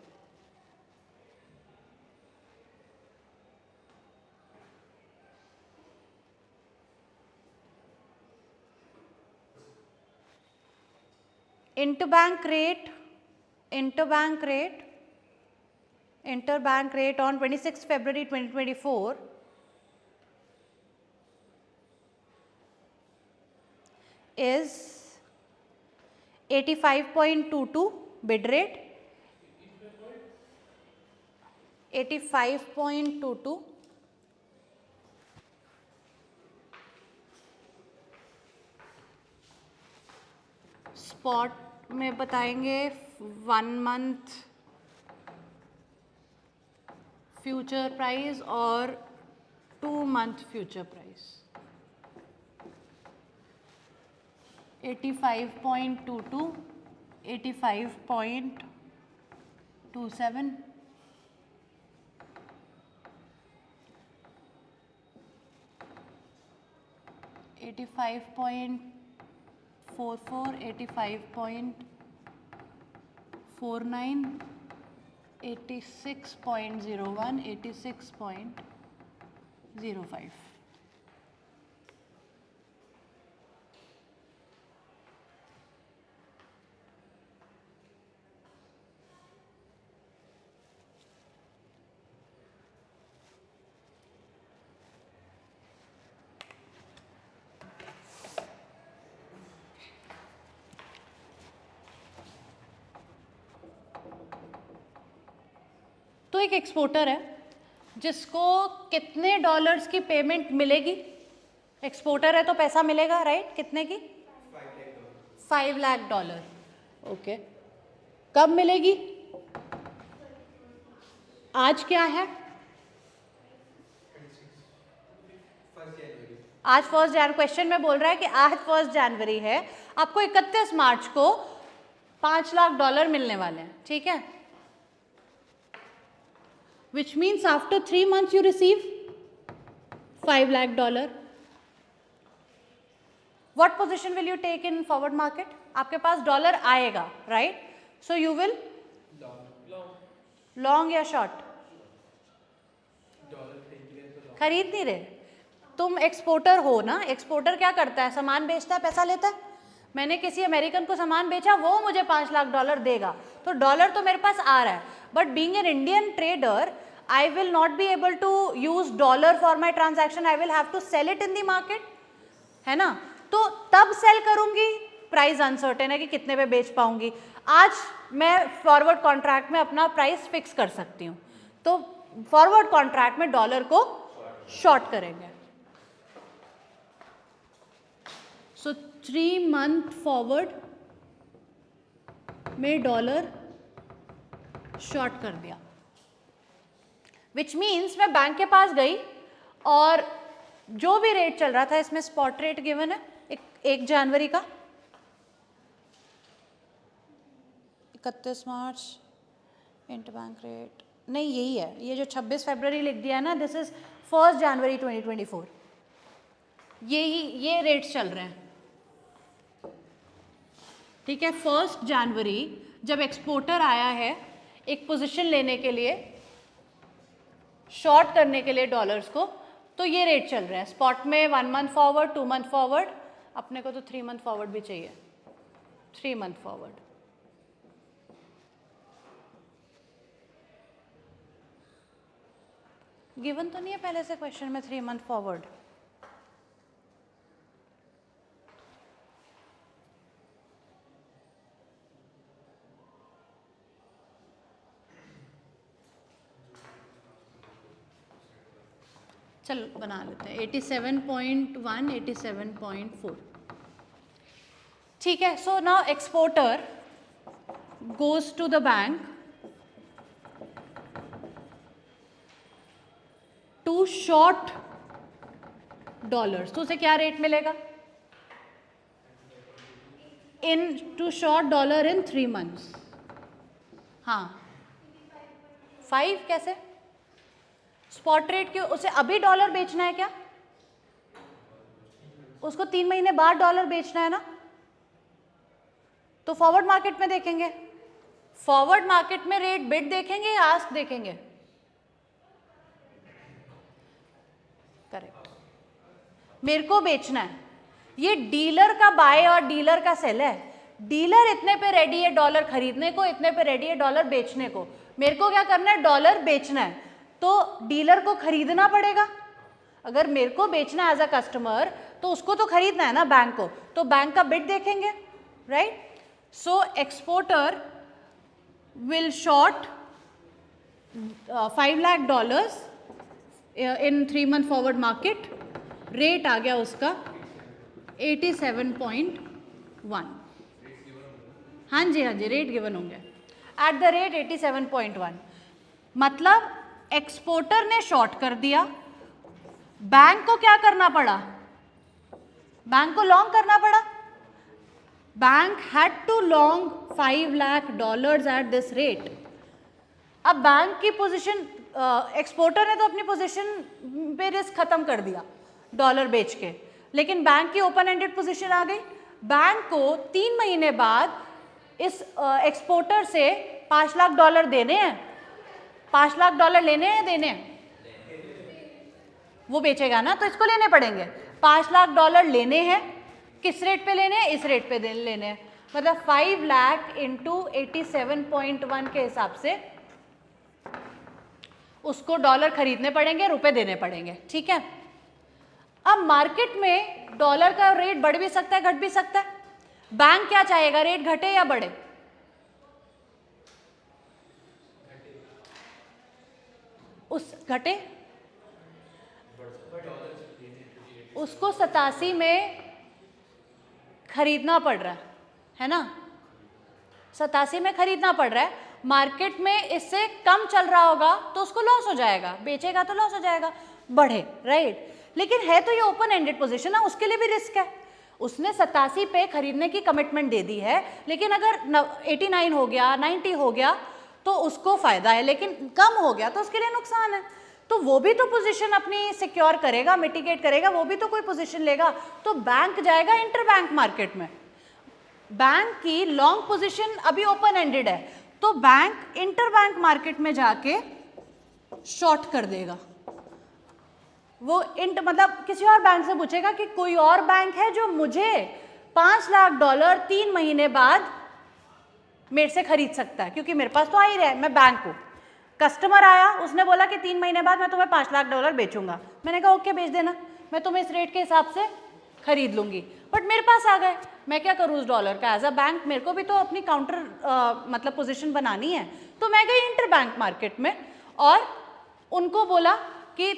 Speaker 1: Interbank rate on 26th February 2024 is 85.22 bid rate, 85.22, spot में बताएंगे 1 मंथ फ्यूचर प्राइस और 2 मंथ फ्यूचर प्राइस। 85.22, 85.27, 85.44, 85.49, 86.01, 86.05। तो एक एक्सपोर्टर है जिसको कितने डॉलर्स की पेमेंट मिलेगी। एक्सपोर्टर है तो पैसा मिलेगा, राइट? कितने की? $5 लाख। ओके, कब मिलेगी? आज क्या है? आज 1 जनवरी। क्वेश्चन में बोल रहा है कि आज 1 जनवरी है, आपको 31 मार्च को $5 लाख मिलने वाले हैं, ठीक है। Which means after 3 months you receive $5 lakh. What position will you take in forward market? आपके पास डॉलर आएगा, right? So you will long या short? खरीद नहीं रहे। तुम एक्सपोर्टर हो ना, एक्सपोर्टर क्या करता है? सामान बेचता है, पैसा लेता है। मैंने किसी अमेरिकन को सामान बेचा, वो मुझे $5 लाख देगा, तो डॉलर तो मेरे पास आ रहा है। But being an Indian trader, I will not be able to use dollar for my transaction. I will have to sell it in the market, है ना? तो तब सेल करूंगी, प्राइस अनसर्टेन है कि कितने पे बेच पाऊंगी। आज मैं फॉरवर्ड कॉन्ट्रैक्ट में अपना प्राइस फिक्स कर सकती हूँ, तो फॉरवर्ड कॉन्ट्रैक्ट में डॉलर को शॉर्ट करेंगे। सो 3 मंथ फॉरवर्ड में डॉलर शॉर्ट कर दिया, विच मीन्स मैं बैंक के पास गई और जो भी रेट चल रहा था, इसमें स्पॉट रेट गिवन है 1 जनवरी का 31 मार्च, इंटरबैंक रेट नहीं, यही है, ये जो 26 फरवरी लिख दिया है ना, दिस इज 1 जनवरी 2024, ये रेट्स चल रहे हैं, ठीक है। 1 जनवरी जब एक्सपोर्टर आया है एक पोजीशन लेने के लिए, शॉर्ट करने के लिए डॉलर्स को, तो ये रेट चल रहे हैं स्पॉट में 1 मंथ फॉरवर्ड, 2 मंथ फॉरवर्ड, अपने को तो 3 मंथ फॉरवर्ड भी चाहिए, 3 मंथ फॉरवर्ड। गिवन तो नहीं है पहले से क्वेश्चन में 3 मंथ फॉरवर्ड? चलो बना लेते हैं 87.1, 87.4, ठीक है। So now exporter goes to the bank to short dollars, तो उसे क्या रेट मिलेगा? To short dollar in 3 months. हाँ 5 कैसे? स्पॉट रेट क्यों? उसे अभी डॉलर बेचना है क्या? उसको 3 महीने बाद डॉलर बेचना है ना, तो फॉरवर्ड मार्केट में देखेंगे। फॉरवर्ड मार्केट में रेट बिड देखेंगे या आस्क देखेंगे? करेक्ट, मेरे को बेचना है, ये डीलर का बाय और डीलर का सेल है। डीलर इतने पे रेडी है डॉलर खरीदने को, इतने पे रेडी है डॉलर बेचने को। मेरे को क्या करना है? डॉलर बेचना है, तो डीलर को खरीदना पड़ेगा। अगर मेरे को बेचना है एज अ कस्टमर, तो उसको तो खरीदना है ना, बैंक को, तो बैंक का बिड देखेंगे, right. So exporter will short $5 lakh in 3 month forward market. Rate आ गया उसका 87.1। हाँ जी रेट गिवन होंगे एट द रेट 87.1। मतलब एक्सपोर्टर ने शॉर्ट कर दिया, बैंक को क्या करना पड़ा? बैंक को लॉन्ग करना पड़ा। Bank had to long $5 lakh at this rate. अब बैंक की पोजीशन, एक्सपोर्टर ने तो अपनी पोजीशन पे रिस्क खत्म कर दिया डॉलर बेच के, लेकिन बैंक की ओपन एंडेड पोजीशन आ गई। बैंक को 3 महीने बाद इस एक्सपोर्टर से $5 लाख देने हैं, $5 लाख लेने हैं, देने हैं, वो बेचेगा ना, तो इसको लेने पड़ेंगे। $5 लाख लेने हैं, किस रेट पे लेने हैं? इस रेट पे लेने हैं। मतलब 5 लाख इंटू 87.1 के हिसाब से उसको डॉलर खरीदने पड़ेंगे, रुपए देने पड़ेंगे, ठीक है। अब मार्केट में डॉलर का रेट बढ़ भी सकता है, घट भी सकता है। बैंक क्या चाहेगा? रेट घटे या बढ़े? उस घटे, उसको 87 में खरीदना पड़ रहा है ना, 87 में खरीदना पड़ रहा है। मार्केट में इससे कम चल रहा होगा तो उसको लॉस हो जाएगा, बेचेगा तो लॉस हो जाएगा, बढ़े, राइट। लेकिन है तो ये ओपन एंडेड पोजीशन है, उसके लिए भी रिस्क है। उसने 87 पे खरीदने की कमिटमेंट दे दी है, लेकिन अगर 89 हो गया, 90 हो गया तो उसको फायदा है, लेकिन कम हो गया तो उसके लिए नुकसान है। तो वो भी तो पोजीशन अपनी सिक्योर करेगा, मिटिगेट करेगा, वो भी तो कोई पोजीशन लेगा। तो बैंक जाएगा इंटरबैंक मार्केट में। बैंक की लॉन्ग पोजीशन अभी ओपन एंडेड है, तो बैंक इंटरबैंक मार्केट में जाके शॉर्ट कर देगा। वो मतलब किसी और बैंक से पूछेगा कि कोई और बैंक है जो मुझे $5 लाख 3 महीने बाद मेरे से खरीद सकता है, क्योंकि मेरे पास तो आ ही रहा है, मैं बैंक हूँ। कस्टमर आया, उसने बोला कि 3 महीने बाद मैं तुम्हें $5 लाख बेचूंगा। मैंने कहा ओके बेच देना, मैं तुम्हें इस रेट के हिसाब से खरीद लूंगी, बट मेरे पास आ गए, मैं क्या करूँ उस डॉलर का? एज अ बैंक मेरे को भी तो अपनी काउंटर मतलब पोजीशन बनानी है। तो मैं गई इंटर बैंक मार्केट में और उनको बोला कि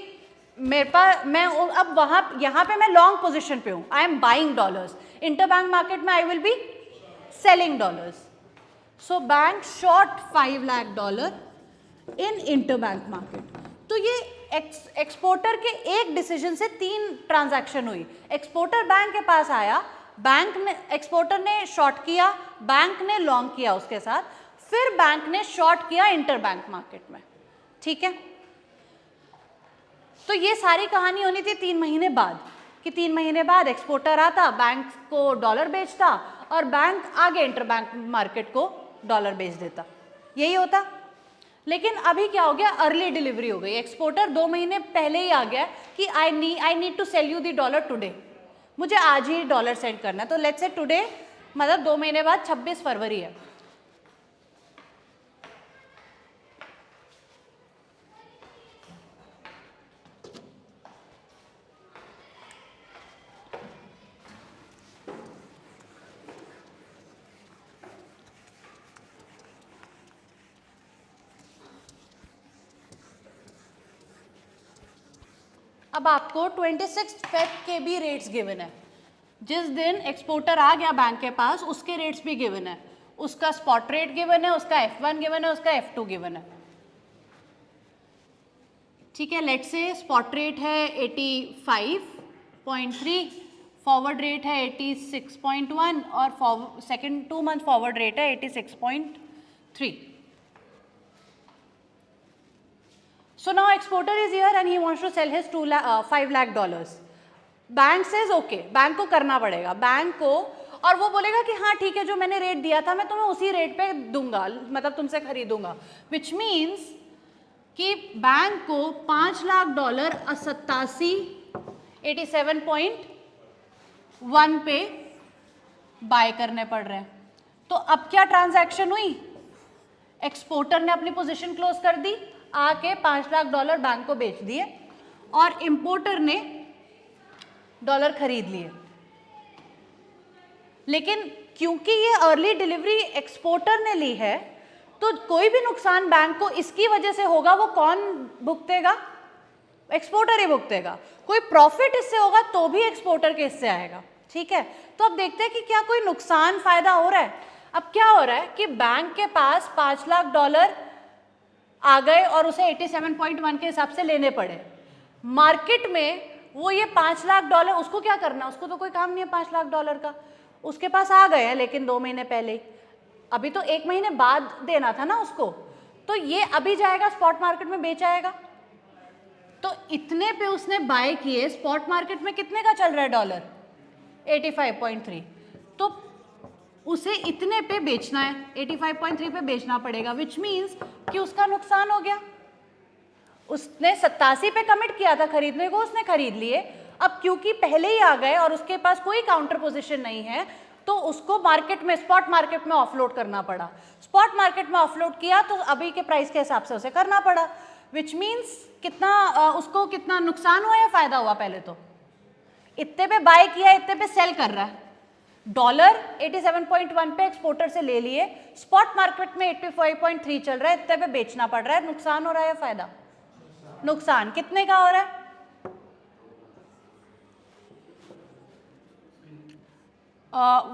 Speaker 1: मेरे पास मैं अब वहाँ यहाँ पे मैं लॉन्ग पोजीशन पे हूँ, I am buying dollars, interbank market में I will be selling dollars. So bank short $5 lakh in interbank market. तो ये एक्सपोर्टर के एक डिसीजन से 3 ट्रांजैक्शन हुई. एक्सपोर्टर बैंक के पास आया, बैंक ने एक्सपोर्टर ने शॉर्ट किया, बैंक ने लॉन्ग किया उसके साथ, फिर बैंक ने शॉर्ट किया इंटरबैंक मार्केट में. ठीक है, तो ये सारी कहानी होनी थी 3 महीने बाद, कि 3 महीने बाद एक्सपोर्टर आता, बैंक को डॉलर बेचता और बैंक आगे इंटरबैंक मार्केट को डॉलर बेच देता. यही होता. लेकिन अभी क्या हो गया, अर्ली डिलीवरी हो गई. एक्सपोर्टर 2 महीने पहले ही आ गया कि I need to sell you the dollar today, मुझे आज ही डॉलर सेंड करना है. तो लेट्स से टुडे मतलब 2 महीने बाद 26 फरवरी है. अब आपको 26 फेब के भी रेट्स गिवन है. जिस दिन एक्सपोर्टर आ गया बैंक के पास उसके रेट्स भी गिवन है. उसका स्पॉट रेट गिवन है, उसका F1 गिवन है, उसका F2 गिवन है. ठीक है, लेट्स से स्पॉट रेट है 85.3, फॉरवर्ड रेट है 86.1 और सेकेंड 2 मंथ फॉरवर्ड रेट है 86.3. So now exporter is here and he wants to sell his $5 lakh. Bank says okay, bank को करना पड़ेगा, बैंक को, और वो बोलेगा कि हाँ ठीक है, जो मैंने रेट दिया था मैं तुम्हें उसी रेट पे दूंगा, मतलब तुमसे खरीदूंगा. विच मीन्स कि बैंक को $5 लाख 87.1 पे बाय करने पड़ रहे हैं. तो अब क्या ट्रांजैक्शन हुई, एक्सपोर्टर ने अपनी पोजीशन क्लोज कर दी, आके $5 लाख बैंक को बेच दिए और इंपोर्टर ने डॉलर खरीद लिए. लेकिन क्योंकि ये अर्ली डिलीवरी एक्सपोर्टर ने ली है तो कोई भी नुकसान बैंक को इसकी वजह से होगा, वो कौन भुगतेगा, एक्सपोर्टर ही भुगतेगा. कोई प्रॉफिट इससे होगा तो भी एक्सपोर्टर के इससे आएगा. ठीक है, तो अब देखते हैं कि क्या कोई नुकसान फायदा हो रहा है. अब क्या हो रहा है कि बैंक के पास $5 लाख आ गए और उसे 87.1 के हिसाब से लेने पड़े. मार्केट में वो ये $5 लाख, उसको क्या करना, उसको तो कोई काम नहीं है $5 लाख का. उसके पास आ गए हैं लेकिन 2 महीने पहले ही, अभी तो 1 महीने बाद देना था ना उसको. तो ये अभी जाएगा स्पॉट मार्केट में बेच आएगा. तो इतने पे उसने बाय किए, स्पॉट मार्केट में कितने का चल रहा है डॉलर, 85.3. तो उसे इतने पे बेचना है, 85.3 पे बेचना पड़ेगा. विच मीन्स कि उसका नुकसान हो गया. उसने 87 पे कमिट किया था खरीदने को, उसने खरीद लिए. अब क्योंकि पहले ही आ गए और उसके पास कोई काउंटर पोजीशन नहीं है तो उसको मार्केट में, स्पॉट मार्केट में ऑफलोड करना पड़ा. स्पॉट मार्केट में ऑफलोड किया तो अभी के प्राइस के हिसाब से उसे करना पड़ा. विच मीन्स कितना उसको कितना नुकसान हुआ या फायदा हुआ. पहले तो इतने पे बाय किया, इतने पे सेल कर रहा है. डॉलर 87.1 पे एक्सपोर्टर से ले लिए, स्पॉट मार्केट में 85.3 चल रहा है, इतने पे बेचना पड़ रहा है. नुकसान हो रहा है या फायदा, नुकसान. कितने का हो रहा है,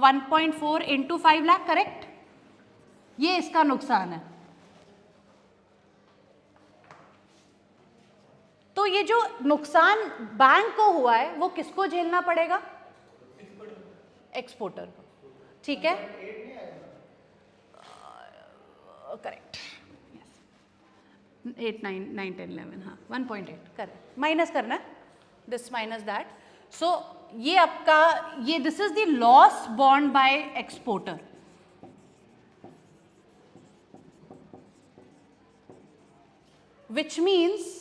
Speaker 1: 1.4 इंटू 5 लाख, करेक्ट. ये इसका नुकसान है. तो ये जो नुकसान बैंक को हुआ है वो किसको झेलना पड़ेगा, एक्सपोर्टर को. ठीक है, करेक्ट. 8, 9, 9, 10, 11, हाँ 1.8 करेक्ट. माइनस करना है, दिस माइनस दैट. सो ये आपका, ये this is the loss borne by exporter. Which means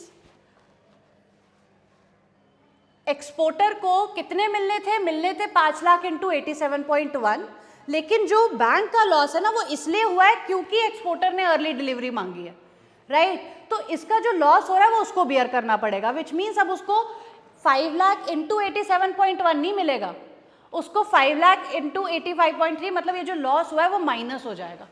Speaker 1: exporter को कितने मिलने थे 5 लाख इंटू 87.1. लेकिन जो बैंक का लॉस है ना वो इसलिए हुआ है क्योंकि एक्सपोर्टर ने अर्ली डिलीवरी मांगी है, राइट. तो इसका जो लॉस हो रहा है वो उसको बियर करना पड़ेगा. विच मीन्स अब उसको 5 लाख इंटू 87.1 नहीं मिलेगा, उसको 5 लाख इंटू 85.3, मतलब ये जो लॉस हुआ है वो माइनस हो जाएगा.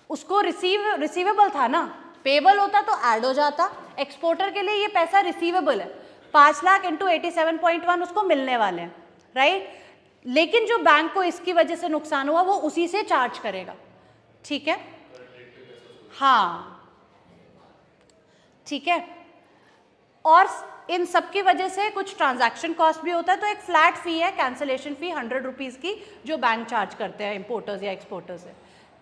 Speaker 1: उसको रिसीवेबल था ना, पेबल होता तो ऐड हो जाता, एक्सपोर्टर के लिए ये पैसा रिसीवेबल है, 5 लाख इंटू 87.1 उसको मिलने वाले हैं, राइट। लेकिन जो बैंक को इसकी वजह से नुकसान हुआ वो उसी से चार्ज करेगा, ठीक है, हाँ ठीक है। और इन सब की वजह से कुछ ट्रांजैक्शन कॉस्ट भी होता है, तो एक फ्लैट फी है, कैंसिलेशन फी 100 रुपीज़ की जो बैंक चार्ज करते हैं इंपोर्टर्स या एक्सपोर्टर्स से।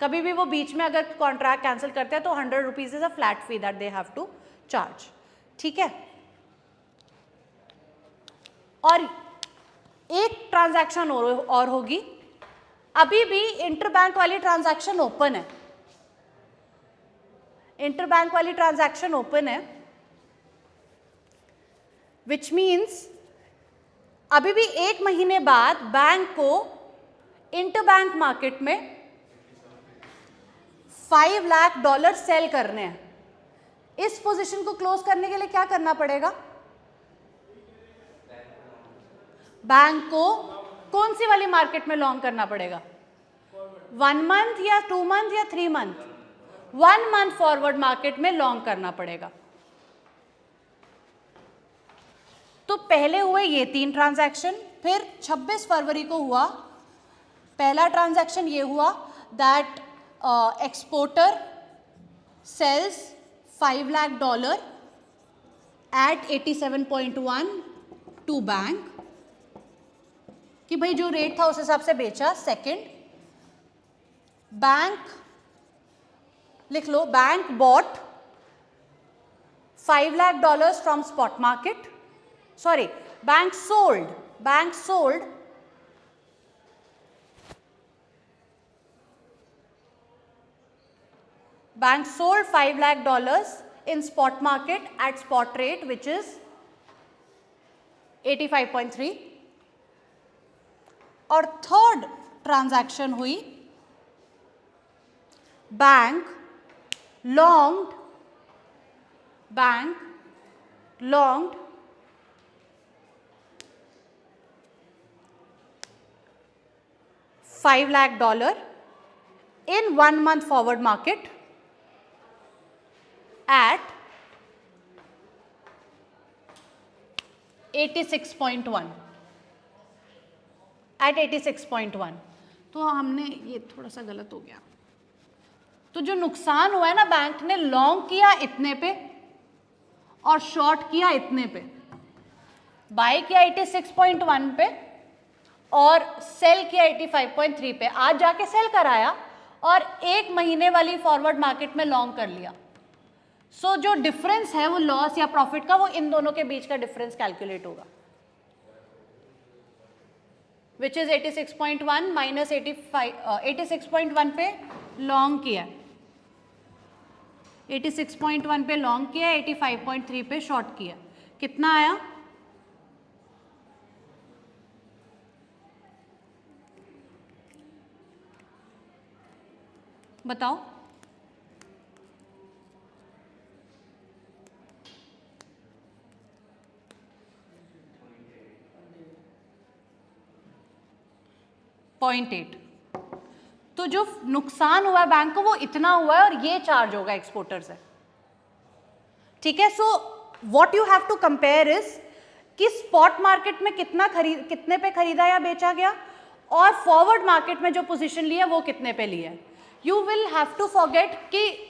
Speaker 1: कभी भी वो बीच में अगर कॉन्ट्रैक्ट कैंसिल करते हैं तो 100 rupees is a flat fee that they have to charge, ठीक है। और एक ट्रांजैक्शन और होगी, अभी भी इंटरबैंक वाली ट्रांजैक्शन ओपन है, इंटरबैंक वाली ट्रांजैक्शन ओपन है, विच मीन्स अभी भी 1 महीने बाद बैंक को इंटरबैंक मार्केट में $5 लाख सेल करने हैं। इस पोजीशन को क्लोज करने के लिए क्या करना पड़ेगा? बैंक को कौन सी वाली मार्केट में लॉन्ग करना पड़ेगा? 1 मंथ या 2 मंथ या 3 मंथ? 1 मंथ फॉरवर्ड मार्केट में लॉन्ग करना पड़ेगा। तो पहले हुए ये 3 ट्रांजैक्शन, फिर 26 फरवरी को हुआ पहला ट्रांजैक्शन, ये हुआ that exporter sells $5 lakh at 87.1 to bank, कि भाई जो रेट था उस हिसाब से बेचा। सेकंड, बैंक लिख लो, bank bought $5 lakh from spot market, sorry bank sold $5 lakh in spot market at spot rate which is 85.3। और थर्ड ट्रांजैक्शन हुई, bank longed $5 lakh in 1 month forward market at 86.1 at 86.1। तो हमने ये थोड़ा सा गलत हो गया, तो जो नुकसान हुआ है ना, बैंक ने लॉन्ग किया इतने पे और शॉर्ट किया इतने पे, बाय किया 86.1 पे और सेल किया 85.3 पे, आज जाके सेल कराया और 1 महीने वाली फॉरवर्ड मार्केट में लॉन्ग कर लिया। सो जो डिफरेंस है वो लॉस या प्रॉफिट का, वो इन दोनों के बीच का डिफरेंस कैलकुलेट होगा, विच इज 86.1 माइनस 86.1 पे लॉन्ग किया, 86.1 पे लॉन्ग किया, 85.3 पे शॉर्ट किया, कितना आया? बताओ। .8। तो जो नुकसान हुआ है बैंक को वो इतना हुआ है और ये चार्ज होगा एक्सपोर्टर से, ठीक है। So what you have to compare is कि स्पॉट मार्केट में कितने पे खरीदा या बेचा गया और फॉरवर्ड मार्केट में जो पोजीशन लिया वो कितने पे लिया। You will have to forget कि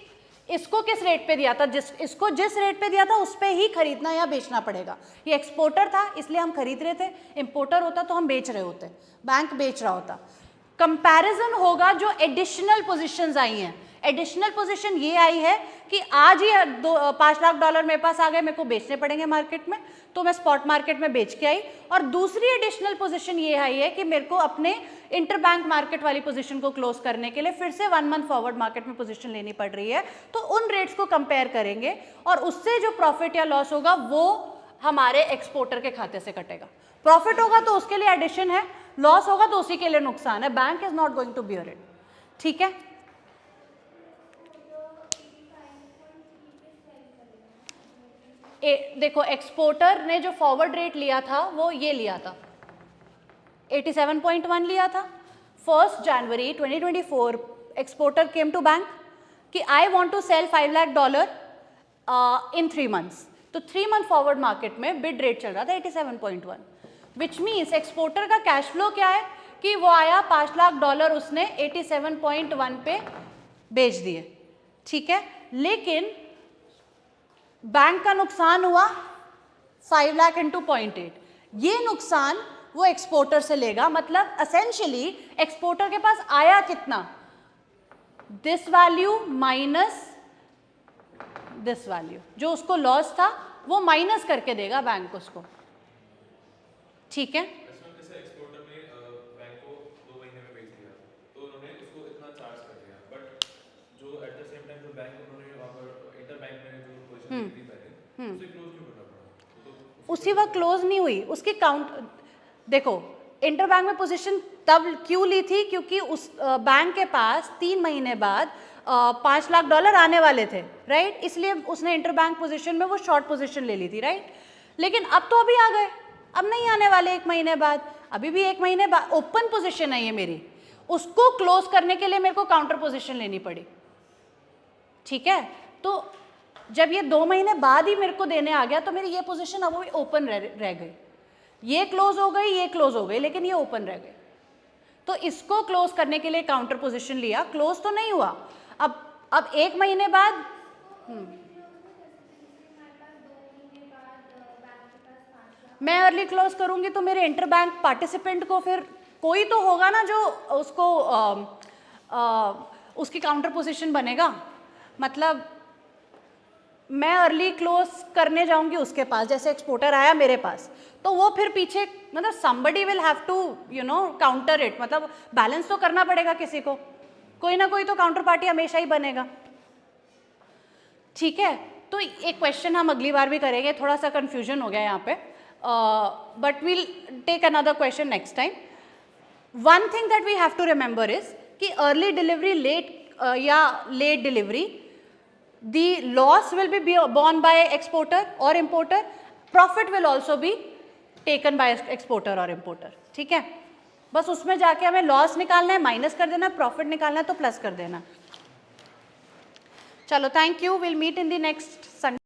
Speaker 1: इसको किस रेट पे दिया था, इसको जिस रेट पे दिया था उस पे ही खरीदना या बेचना पड़ेगा। ये एक्सपोर्टर था इसलिए हम खरीद रहे थे, इंपोर्टर होता तो हम बेच रहे होते, बैंक बेच रहा होता। कंपैरिजन होगा जो एडिशनल पोजीशंस आई हैं। एडिशनल पोजीशन ये आई है कि आज ही $5 लाख मेरे पास आ गए, मेरे को बेचने पड़ेंगे मार्केट में, तो मैं स्पॉट मार्केट में बेच के आई। और दूसरी एडिशनल पोजीशन ये आई है कि मेरे को अपने इंटरबैंक मार्केट वाली पोजीशन को क्लोज करने के लिए फिर से 1 मंथ फॉरवर्ड मार्केट में पोजीशन लेनी पड़ रही है। तो उन रेट्स को कंपेयर करेंगे और उससे जो प्रॉफिट या लॉस होगा वो हमारे एक्सपोर्टर के खाते से कटेगा। प्रॉफिट होगा तो उसके लिए एडिशन है, लॉस होगा तो उसी के लिए नुकसान है। Bank is not going to bear it, ठीक है। देखो एक्सपोर्टर ने जो फॉरवर्ड रेट लिया था वो ये लिया था, 87.1 लिया था। 1 जनवरी 2024 एक्सपोर्टर केम टू बैंक कि I want to sell $5 lakh in 3 months. तो 3 month फॉरवर्ड मार्केट में बिड रेट चल रहा था 87.1, विच मीन्स एक्सपोर्टर का कैश फ्लो क्या है कि वो आया $5 लाख उसने 87.1 पे बेच दिए, ठीक है, लेकिन बैंक का नुकसान हुआ 5 लाख इंटू 0.8. ये नुकसान वो एक्सपोर्टर से लेगा, मतलब असेंशियली एक्सपोर्टर के पास आया कितना, this value minus this value, जो उसको लॉस था वो माइनस करके देगा बैंक उसको, ठीक है.
Speaker 4: जैसे एक्सपोर्टर ने बैंक को 2 महीने में बेच दिया तो उन्होंने उसको इतना चार्ज कर दिया, बट जो एट द सेम टाइम जो बैंक उन्होंने वहाँ पर इंटर बैंक में जो पोजीशन ली थी पहले उसे क्लोज क्यों करना पड़ा? तो
Speaker 1: उसी वक्त क्लोज नहीं हुई उसकी काउंट. देखो इंटर बैंक में पोजीशन तब क्यों ली थी, क्योंकि उस बैंक के पास 3 महीने बाद $5 लाख आने वाले थे, राइट, इसलिए उसने इंटर बैंक पोजीशन में वो शॉर्ट पोजीशन ले ली थी, राइट. लेकिन अब तो अभी आ गए, अब नहीं आने वाले 1 महीने बाद, अभी भी 1 महीने बाद ओपन पोजीशन है ये मेरी, उसको क्लोज करने के लिए मेरे को काउंटर पोजीशन लेनी पड़ी, ठीक है. तो जब ये 2 महीने बाद ही मेरे को देने आ गया तो मेरी ये पोजीशन अब भी ओपन रह गई, ये क्लोज हो गई, ये क्लोज हो गई, लेकिन ये ओपन रह गई. तो इसको क्लोज करने के लिए काउंटर पोजीशन लिया, क्लोज तो नहीं हुआ. अब 1 महीने बाद मैं अर्ली क्लोज करूंगी तो मेरे इंटर बैंक पार्टिसिपेंट को फिर कोई तो होगा ना जो उसको उसकी काउंटर पोजीशन बनेगा. मतलब मैं अर्ली क्लोज करने जाऊंगी उसके पास, जैसे एक्सपोर्टर आया मेरे पास, तो वो फिर पीछे, मतलब somebody will have to counter it, मतलब बैलेंस तो करना पड़ेगा किसी को, कोई ना कोई तो काउंटर पार्टी हमेशा ही बनेगा, ठीक है. तो एक क्वेश्चन हम अगली बार भी करेंगे, थोड़ा सा कंफ्यूजन हो गया यहाँ पे, but we'll take another question next time. One thing that we have to remember is कि अर्ली डिलीवरी या late delivery, the loss will be borne by exporter or importer, profit will also be taken by exporter or importer, ठीक है. बस उसमें जाके हमें लॉस निकालना है, माइनस कर देना, प्रॉफिट निकालना है तो प्लस कर देना. चलो, thank you, will meet in the next Sunday.